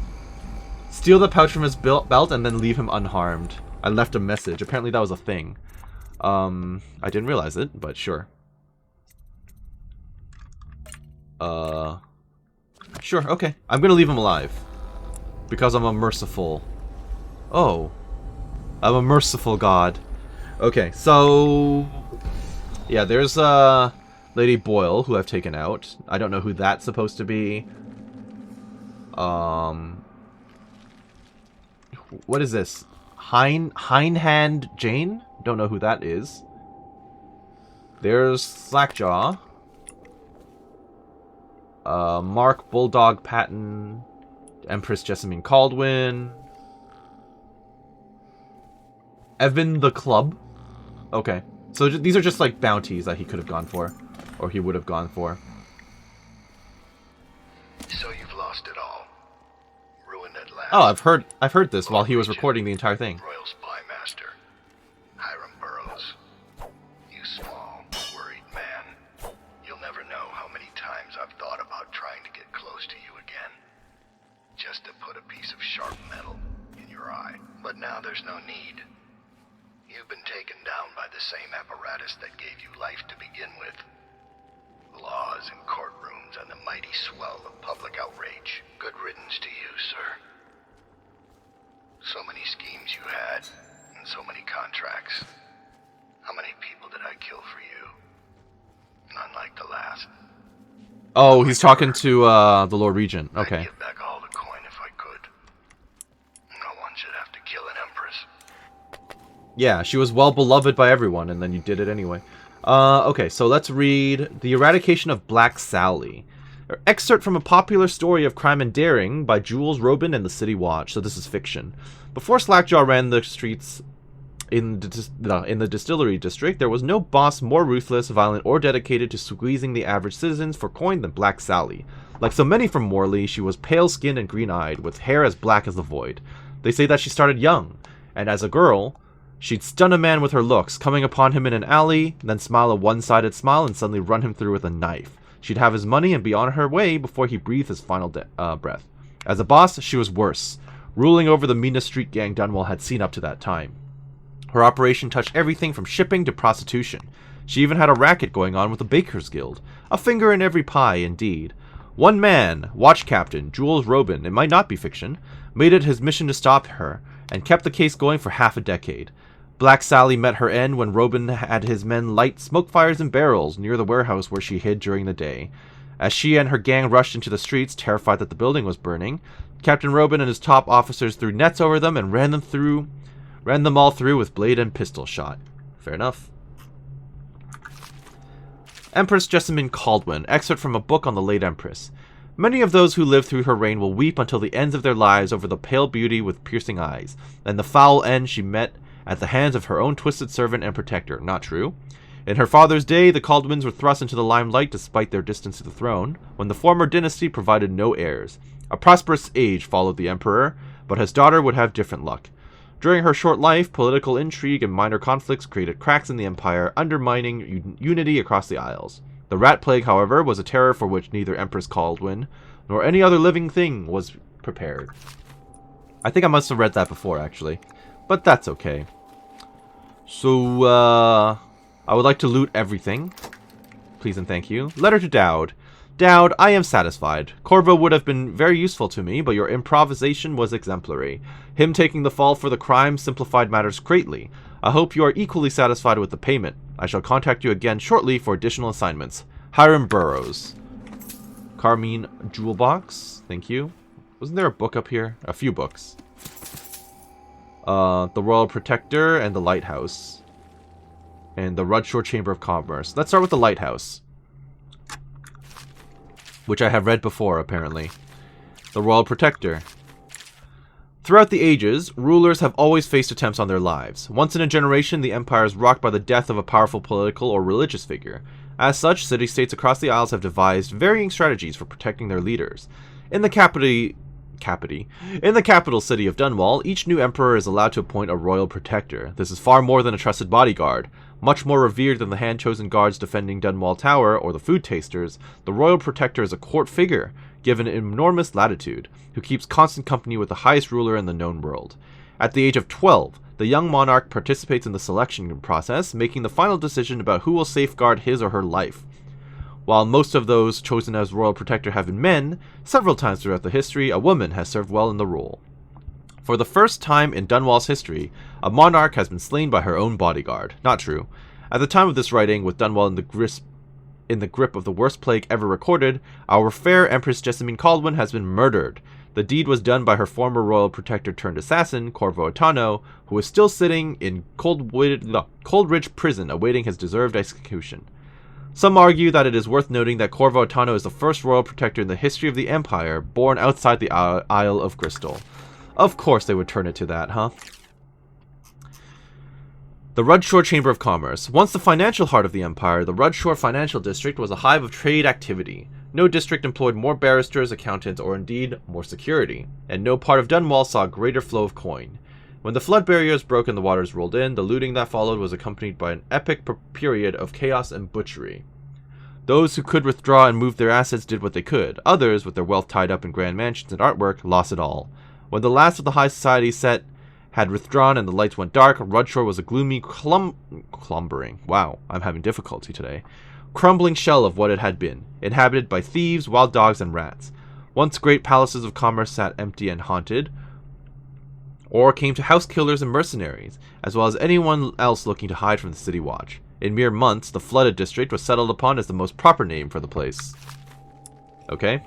Steal the pouch from his belt and then leave him unharmed. I left a message. Apparently that was a thing. I didn't realize it, but sure. Sure, okay. I'm gonna leave him alive. Because I'm a merciful... Oh. I'm a merciful god. Okay, so... Yeah, there's, Lady Boyle, who I've taken out. I don't know who that's supposed to be. What is this? Hindhand Jane? Don't know who that is. There's Slackjaw. Mark Bulldog Patton. Empress Jessamine Caldwin. Evan the Club. Okay. So these are just like bounties that he could have gone for. Or he would have gone for. So you've lost it all. Ruined at last. Oh, I've heard this while he was recording the entire thing. Royal Spy Master. Hiram Burroughs. You small, worried man. You'll never know how many times I've thought about trying to get close to you again. Just to put a piece of sharp metal in your eye. But now there's no need. You've been taken down by the same apparatus that gave you life to begin with. Laws and courtrooms and the mighty swell of public outrage. Good riddance to you, sir. So many schemes you had, and so many contracts. How many people did I kill for you? None like the last. Oh, he's talking to the Lord Regent. Okay. I'd give back all the coin if I could. No one should have to kill an empress. Yeah, she was well beloved by everyone, and then you did it anyway. Okay, so let's read The Eradication of Black Sally. An excerpt from a popular story of crime and daring by Jules Robin and the City Watch. So this is fiction. Before Slackjaw ran the streets in the distillery district, there was no boss more ruthless, violent, or dedicated to squeezing the average citizens for coin than Black Sally. Like so many from Morley, she was pale-skinned and green-eyed, with hair as black as the void. They say that she started young, and as a girl... she'd stun a man with her looks, coming upon him in an alley, then smile a one-sided smile and suddenly run him through with a knife. She'd have his money and be on her way before he breathed his final breath. As a boss, she was worse, ruling over the meanest street gang Dunwall had seen up to that time. Her operation touched everything from shipping to prostitution. She even had a racket going on with the Bakers Guild, A finger in every pie, indeed. One man, Watch Captain Jules Robin, it might not be fiction, made it his mission to stop her, and kept the case going for half a decade. Black Sally met her end when Robin had his men light smoke fires in barrels near the warehouse where she hid during the day. As she and her gang rushed into the streets, terrified that the building was burning, Captain Robin and his top officers threw nets over them and ran them all through with blade and pistol shot. Fair enough. Empress Jessamine Caldwin, excerpt from a book on the late Empress. Many of those who live through her reign will weep until the ends of their lives over the pale beauty with piercing eyes, and the foul end she met at the hands of her own twisted servant and protector. Not true. In her father's day, the Caldwins were thrust into the limelight despite their distance to the throne, when the former dynasty provided no heirs. A prosperous age followed the emperor, but his daughter would have different luck. During her short life, political intrigue and minor conflicts created cracks in the empire, undermining unity across the Isles. The Rat Plague, however, was a terror for which neither Empress Caldwin nor any other living thing was prepared. I think I must have read that before, actually, but that's okay. So, I would like to loot everything. Please and thank you. Letter to Dowd. Dowd, I am satisfied. Corvo would have been very useful to me, but your improvisation was exemplary. Him taking the fall for the crime simplified matters greatly. I hope you are equally satisfied with the payment. I shall contact you again shortly for additional assignments. Hiram Burrows. Carmine Jewel Box. Thank you. Wasn't there a book up here? A few books. The Royal Protector and the Lighthouse. And the Rudshore Chamber of Commerce. Let's start with the Lighthouse, which I have read before, apparently. The Royal Protector. Throughout the ages, rulers have always faced attempts on their lives. Once in a generation, the empire is rocked by the death of a powerful political or religious figure. As such, city-states across the Isles have devised varying strategies for protecting their leaders. In the capital city of Dunwall, each new emperor is allowed to appoint a royal protector. This is far more than a trusted bodyguard. Much more revered than the hand-chosen guards defending Dunwall Tower or the food tasters, the royal protector is a court figure, given enormous latitude, who keeps constant company with the highest ruler in the known world. At the age of 12, the young monarch participates in the selection process, making the final decision about who will safeguard his or her life. While most of those chosen as royal protector have been men, several times throughout the history, a woman has served well in the role. For the first time in Dunwall's history, a monarch has been slain by her own bodyguard. Not true. At the time of this writing, with Dunwall in the grip of the worst plague ever recorded, our fair Empress Jessamine Caldwin has been murdered. The deed was done by her former royal protector turned assassin, Corvo Attano, who is still sitting in Coldridge prison awaiting his deserved execution. Some argue that it is worth noting that Corvo Attano is the first royal protector in the history of the Empire born outside the Isle of Crystal. Of course they would turn it to that, huh? The Rudshore Chamber of Commerce. Once the financial heart of the Empire, the Rudshore Financial District was a hive of trade activity. No district employed more barristers, accountants, or indeed more security, and no part of Dunwall saw a greater flow of coin. When the flood barriers broke and the waters rolled in, the looting that followed was accompanied by an epic period of chaos and butchery. Those who could withdraw and move their assets did what they could. Others, with their wealth tied up in grand mansions and artwork, lost it all. When the last of the high society set had withdrawn and the lights went dark, Rudshore was a gloomy clumbering. Wow, I'm having difficulty today. Crumbling shell of what it had been, inhabited by thieves, wild dogs, and rats. Once great palaces of commerce sat empty and haunted, or came to house killers and mercenaries, as well as anyone else looking to hide from the city watch. In mere months, the flooded district was settled upon as the most proper name for the place. Okay.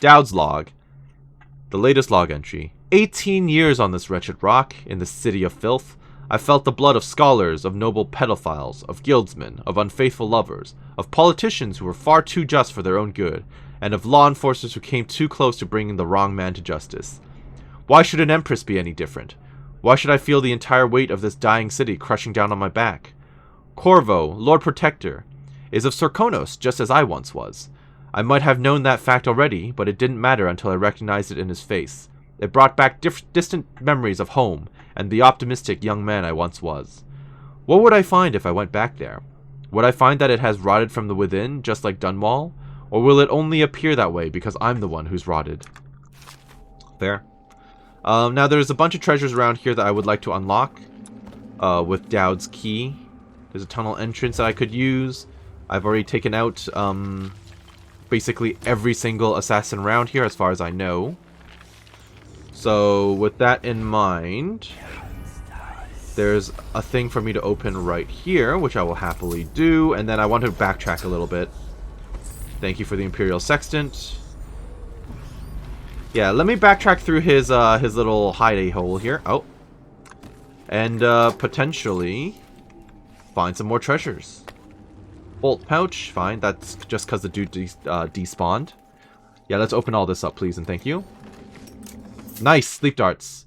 Dowd's log. The latest log entry. 18 years on this wretched rock, in the city of filth. I felt the blood of scholars, of noble pedophiles, of guildsmen, of unfaithful lovers, of politicians who were far too just for their own good, and of law enforcers who came too close to bringing the wrong man to justice. Why should an empress be any different? Why should I feel the entire weight of this dying city crushing down on my back? Corvo, Lord Protector, is of Serkonos, just as I once was. I might have known that fact already, but it didn't matter until I recognized it in his face. It brought back distant memories of home and the optimistic young man I once was. What would I find if I went back there? Would I find that it has rotted from the within, just like Dunwall? Or will it only appear that way because I'm the one who's rotted? Fair. Now there's a bunch of treasures around here that I would like to unlock with Dowd's key. There's a tunnel entrance that I could use. I've already taken out basically every single assassin around here as far as I know. So with that in mind, there's a thing for me to open right here, which I will happily do, and then I want to backtrack a little bit. Thank you for the Imperial Sextant. Yeah, let me backtrack through his little hidey hole here. Oh. And potentially find some more treasures. Bolt pouch, fine. That's just because the dude despawned. Yeah, let's open all this up, please, and thank you. Nice, sleep darts.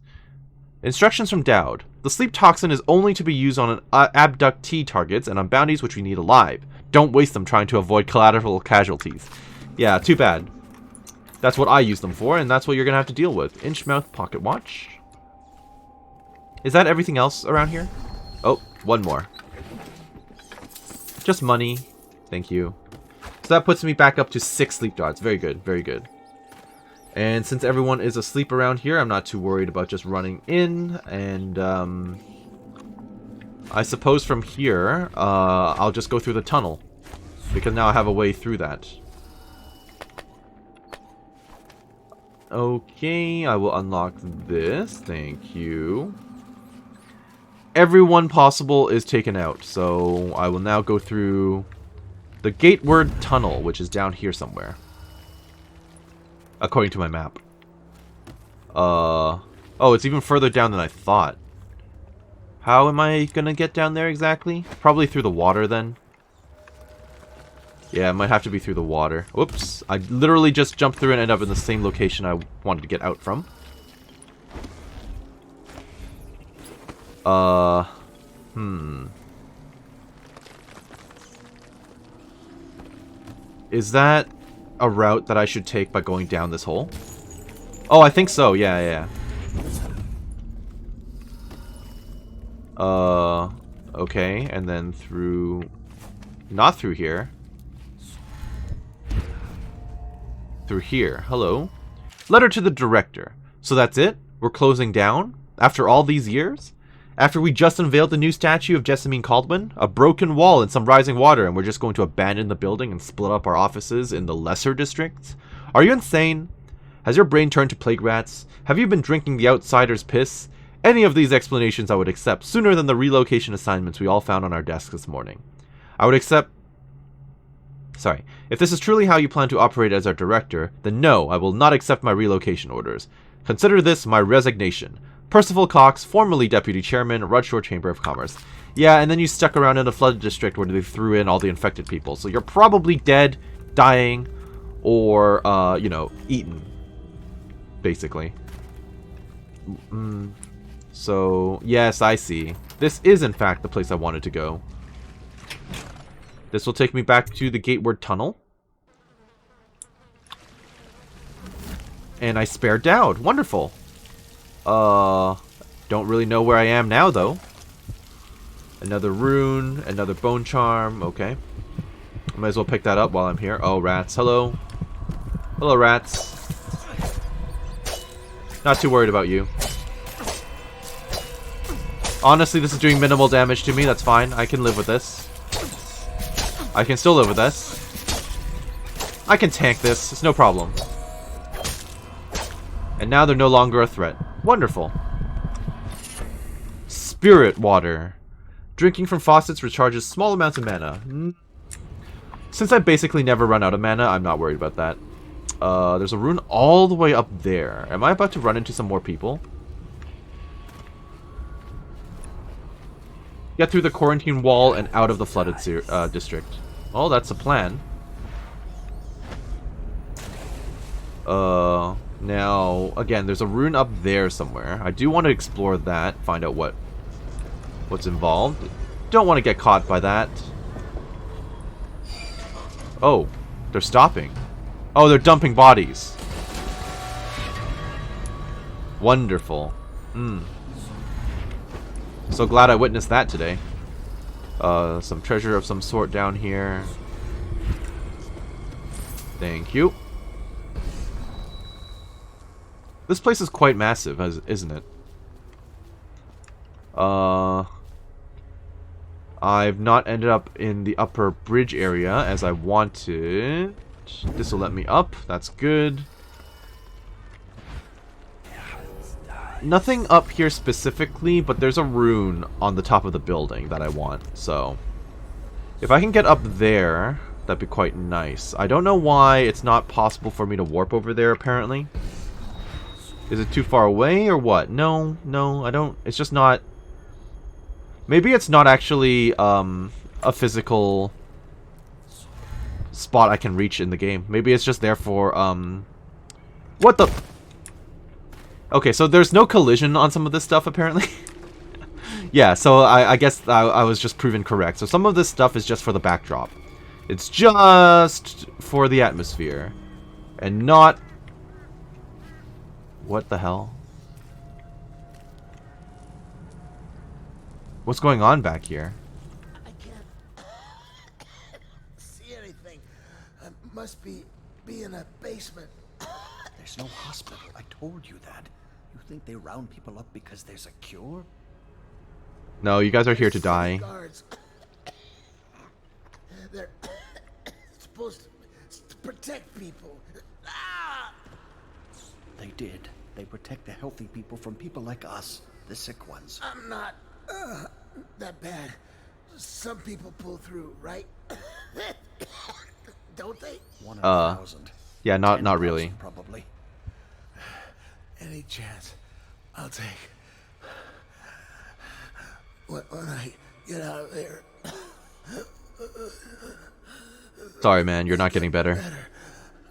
Instructions from Dowd. The sleep toxin is only to be used on abductee targets and on bounties which we need alive. Don't waste them trying to avoid collateral casualties. Yeah, too bad. That's what I use them for, and that's what you're going to have to deal with. Inchmouth pocket watch. Is that everything else around here? Oh, one more. Just money. Thank you. So that puts me back up to 6 sleep darts. Very good, very good. And since everyone is asleep around here, I'm not too worried about just running in. And I suppose from here, I'll just go through the tunnel. Because now I have a way through that. Okay, I will unlock this. Thank you. Everyone possible is taken out. So I will now go through the Gateward Tunnel, which is down here somewhere. According to my map. Oh, it's even further down than I thought. How am I gonna get down there exactly? Probably through the water then. Yeah, it might have to be through the water. Whoops. I literally just jumped through and ended up in the same location I wanted to get out from. Is that a route that I should take by going down this hole? Oh, I think so. Yeah. Okay, and then through... Not through here. Through here. Hello. Letter to the director. So that's it? We're closing down? After all these years? After we just unveiled the new statue of Jessamine Caldwin? A broken wall and some rising water, and we're just going to abandon the building and split up our offices in the lesser districts? Are you insane? Has your brain turned to plague rats? Have you been drinking the outsider's piss? Any of these explanations I would accept sooner than the relocation assignments we all found on our desks this morning. I would accept... Sorry. If this is truly how you plan to operate as our director, then no, I will not accept my relocation orders. Consider this my resignation. Percival Cox, formerly Deputy Chairman, Rudshore Chamber of Commerce. Yeah, and then you stuck around in the flooded district where they threw in all the infected people. So you're probably dead, dying, or, you know, eaten. Basically. So, yes, I see. This is, in fact, the place I wanted to go. This will take me back to the Gateward Tunnel. And I spared Dowd. Wonderful. Don't really know where I am now, though. Another rune, another bone charm. Okay. I might as well pick that up while I'm here. Oh, rats. Hello. Hello, rats. Not too worried about you. Honestly, this is doing minimal damage to me. That's fine. I can live with this. I can still live with this. I can tank this. It's no problem. And now they're no longer a threat. Wonderful. Spirit water. Drinking from faucets recharges small amounts of mana. Since I basically never run out of mana, I'm not worried about that. There's a rune all the way up there. Am I about to run into some more people? Get through the quarantine wall and out of the flooded district. Oh, that's a plan. Now, again, there's a rune up there somewhere. I do want to explore that, find out what's involved. Don't want to get caught by that. Oh, they're stopping. Oh, they're dumping bodies. Wonderful. So glad I witnessed that today. Some treasure of some sort down here. Thank you. This place is quite massive, isn't it? I've not ended up in the upper bridge area as I wanted. This will let me up. That's good. Nothing up here specifically, but there's a rune on the top of the building that I want. So, if I can get up there, that'd be quite nice. I don't know why it's not possible for me to warp over there, apparently. Is it too far away or what? No, I don't. It's just not... Maybe it's not actually a physical spot I can reach in the game. Maybe it's just there for... What the... Okay, so there's no collision on some of this stuff, apparently. Yeah, so I guess I was just proven correct. So some of this stuff is just for the backdrop. It's just for the atmosphere. And not... What the hell? What's going on back here? I can't see anything. I must be in a basement. There's no hospital. I told you that. You think they round people up because there's a cure? No, you guys are here to die. Guards. They're supposed to protect people. They did. They protect the healthy people from people like us, the sick ones. I'm not that bad. Some people pull through, right? Don't they? 1 in 1,000. Yeah, not really. Probably. Any chance I'll take. When I get out of there. Sorry, man, you're not getting better.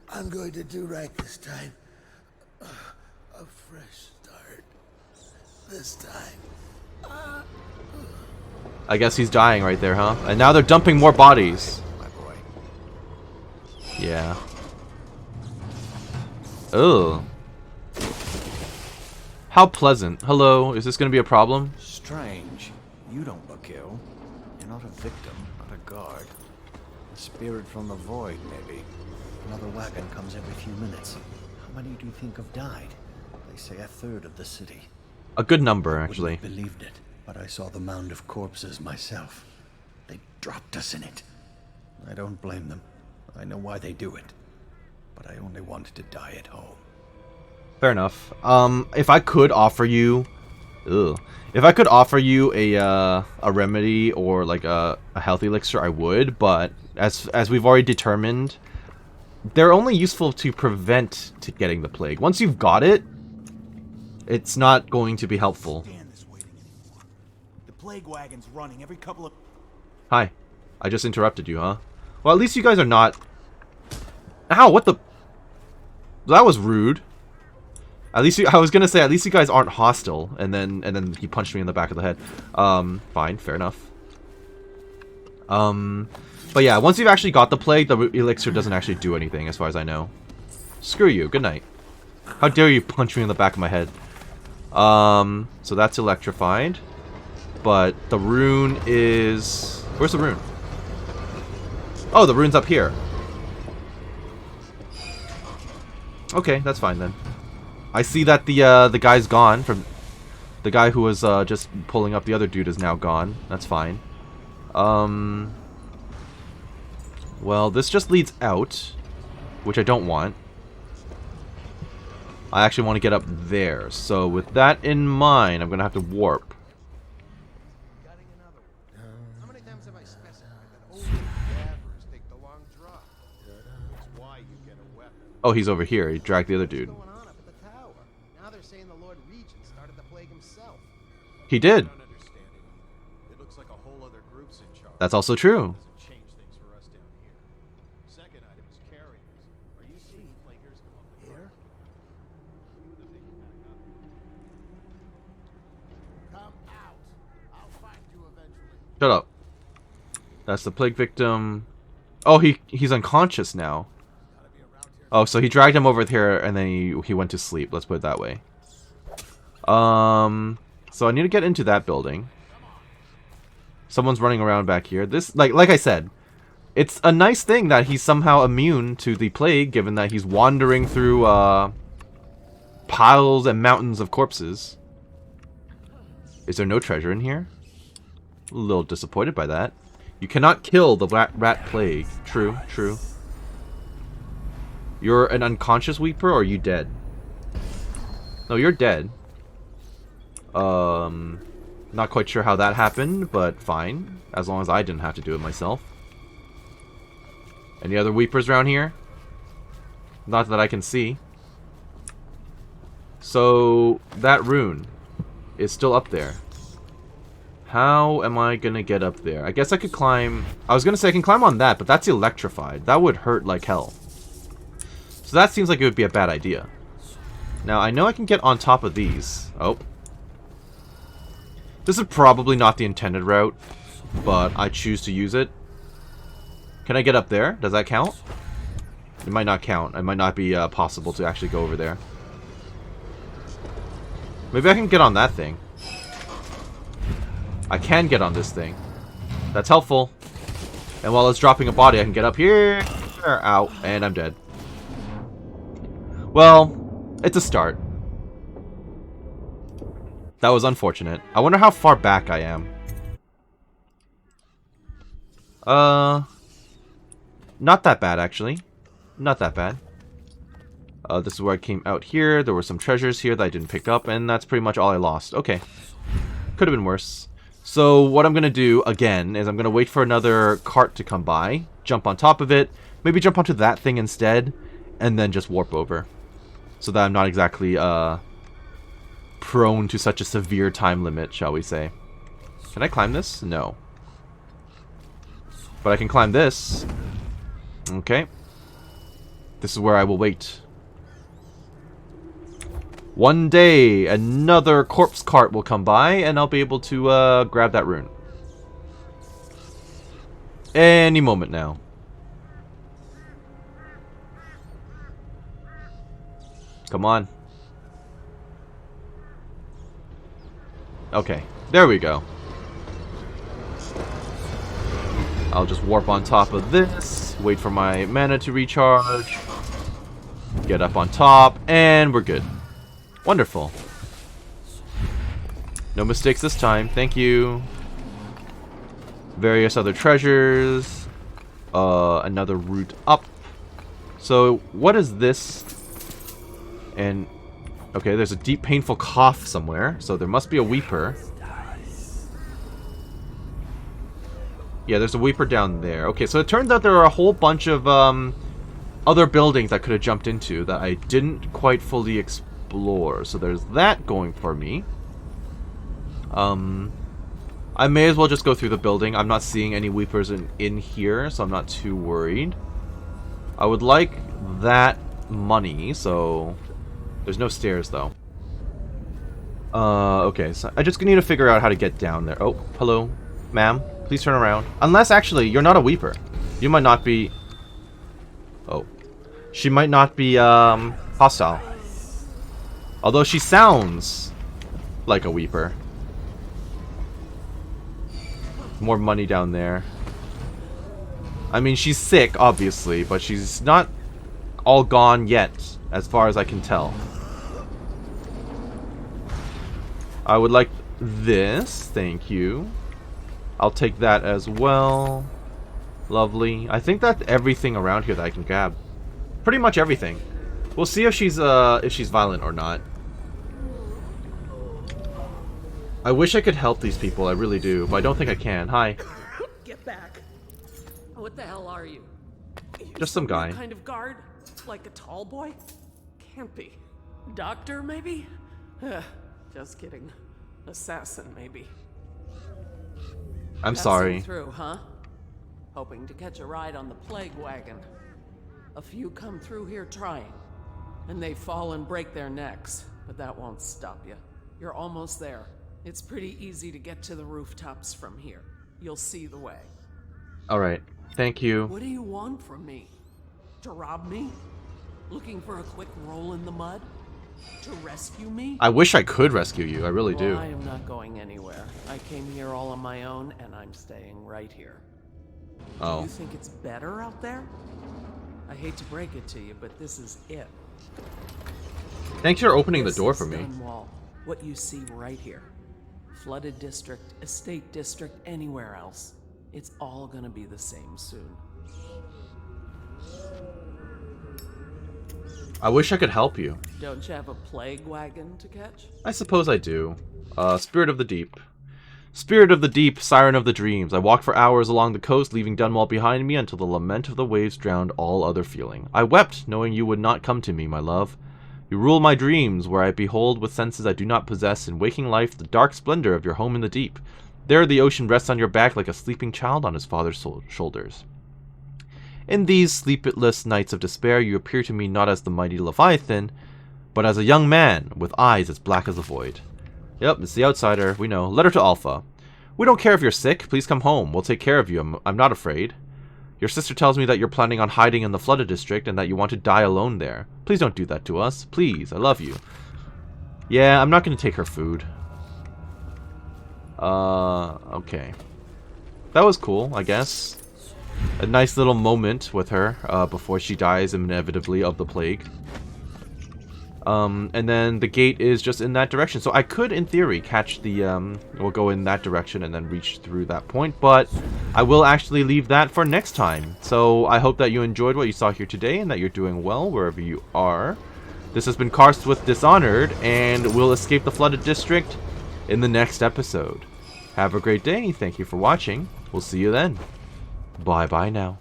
I'm going to do right this time. A fresh start. This time. I guess he's dying right there, huh? And now they're dumping more bodies. My boy. Yeah. Ugh. How pleasant. Hello, is this gonna be a problem? Strange. You don't look ill. You're not a victim, not a guard. A spirit from the void, maybe. Another wagon comes every few minutes. How many do you think have died? They say 1/3 of the city. A good number, actually. I wouldn't have believed it, but I saw the mound of corpses myself. They dropped us in it. I don't blame them. I know why they do it. But I only wanted to die at home. Fair enough. If I could offer you... If I could offer you a remedy or like a health elixir, I would, but as we've already determined, they're only useful to prevent getting the plague. Once you've got it, it's not going to be helpful. The plague wagon's running every couple of... Hi. I just interrupted you, huh? Well, at least you guys are not... Ow, what the... That was rude. At least I was gonna say, at least you guys aren't hostile, and then he punched me in the back of the head. Fine, fair enough. But yeah, once you've actually got the plague, the elixir doesn't actually do anything, as far as I know. Screw you, good night. How dare you punch me in the back of my head. So that's electrified. But the rune is... Where's the rune? Oh, the rune's up here. Okay, that's fine then. I see that the guy's gone. From the guy who was just pulling up the other dude is now gone. That's fine. Well, this just leads out, which I don't want. I actually want to get up there. So with that in mind, I'm gonna have to warp. Oh, he's over here. He dragged the other dude. Now they're saying the Lord Regent started the plague himself. He did. It looks like a whole other group's in charge. That's also true. Change things for us down here. Second item is carriers. Are you seeing plaguers come up here? Come out. I'll find you eventually. Shut up. That's the plague victim. Oh, he's unconscious now. Oh, so he dragged him over here and then he went to sleep. Let's put it that way. So I need to get into that building. Someone's running around back here. This, like I said, it's a nice thing that he's somehow immune to the plague, given that he's wandering through piles and mountains of corpses. Is there no treasure in here? A little disappointed by that. You cannot kill the rat plague. True, true. You're an unconscious Weeper, or are you dead? No, you're dead. Not quite sure how that happened, but fine. As long as I didn't have to do it myself. Any other Weepers around here? Not that I can see. So, that rune is still up there. How am I gonna get up there? I guess I could climb... I was gonna say I can climb on that, but that's electrified. That would hurt like hell. So that seems like it would be a bad idea. Now, I know I can get on top of these. Oh. This is probably not the intended route, but I choose to use it. Can I get up there? Does that count? It might not count. It might not be possible to actually go over there. Maybe I can get on that thing. I can get on this thing. That's helpful. And while it's dropping a body, I can get up here. Ow. And I'm dead. Well, it's a start. That was unfortunate. I wonder how far back I am. Not that bad, actually. Not that bad. This is where I came out here. There were some treasures here that I didn't pick up, and that's pretty much all I lost. Okay. Could have been worse. So, what I'm going to do, again, is I'm going to wait for another cart to come by, jump on top of it, maybe jump onto that thing instead, and then just warp over. So that I'm not exactly, prone to such a severe time limit, shall we say. Can I climb this? No. But I can climb this. Okay. This is where I will wait. One day, another corpse cart will come by, and I'll be able to grab that rune. Any moment now. Come on. Okay, there we go. I'll just warp on top of this, wait for my mana to recharge, get up on top, and we're good. Wonderful. No mistakes this time, thank you. Various other treasures. Another route up. So, what is this? And, okay, there's a deep painful cough somewhere, so there must be a Weeper. Yeah, there's a Weeper down there. Okay, so it turns out there are a whole bunch of other buildings I could have jumped into that I didn't quite fully explore. So there's that going for me. I may as well just go through the building. I'm not seeing any Weepers in here, so I'm not too worried. I would like that money, so... There's no stairs, though. Okay, so I just need to figure out how to get down there. Oh, hello, ma'am. Please turn around. Unless, actually, you're not a Weeper. You might not be... Oh. She might not be, hostile. Although she sounds like a Weeper. More money down there. I mean, she's sick, obviously, but she's not all gone yet, as far as I can tell. I would like this. Thank you. I'll take that as well. Lovely. I think that's everything around here that I can grab. Pretty much everything. We'll see if she's violent or not. I wish I could help these people, I really do, but I don't think I can. Hi. Get back. What the hell are you? Just some guy. Kind of guard? Like a tall boy? Can't be. Doctor, maybe? Just kidding. Assassin, maybe. I'm Passing sorry. Through, huh? Hoping to catch a ride on the plague wagon. A few come through here trying, and they fall and break their necks, but that won't stop you. You're almost there. It's pretty easy to get to the rooftops from here. You'll see the way. Alright. Thank you. What do you want from me? To rob me? Looking for a quick roll in the mud? To rescue me? I wish I could rescue you. I really do. Well, I am not going anywhere. I came here all on my own, and I'm staying right here. Oh. Do you think it's better out there? I hate to break it to you, but this is it. Thanks for opening the This door is for me. stone wall. What you see right here. Flooded district, estate district, anywhere else. It's all gonna be the same soon. I wish I could help you. Don't you have a plague wagon to catch? I suppose I do. Spirit of the Deep. Spirit of the Deep, Siren of the Dreams. I walked for hours along the coast, leaving Dunwall behind me until the lament of the waves drowned all other feeling. I wept, knowing you would not come to me, my love. You rule my dreams, where I behold with senses I do not possess in waking life the dark splendor of your home in the deep. There the ocean rests on your back like a sleeping child on his father's shoulders. In these sleepless nights of despair, you appear to me not as the mighty Leviathan, but as a young man with eyes as black as the void. Yep, it's the outsider, we know. Letter to Alpha. We don't care if you're sick, please come home. We'll take care of you, I'm not afraid. Your sister tells me that you're planning on hiding in the flooded district and that you want to die alone there. Please don't do that to us. Please, I love you. Yeah, I'm not going to take her food. Okay. That was cool, I guess. A nice little moment with her before she dies inevitably of the plague. And then the gate is just in that direction. So I could, in theory, catch the, we'll go in that direction and then reach through that point. But I will actually leave that for next time. So I hope that you enjoyed what you saw here today and that you're doing well wherever you are. This has been Karst with Dishonored, and we'll escape the flooded district in the next episode. Have a great day. Thank you for watching. We'll see you then. Bye-bye now.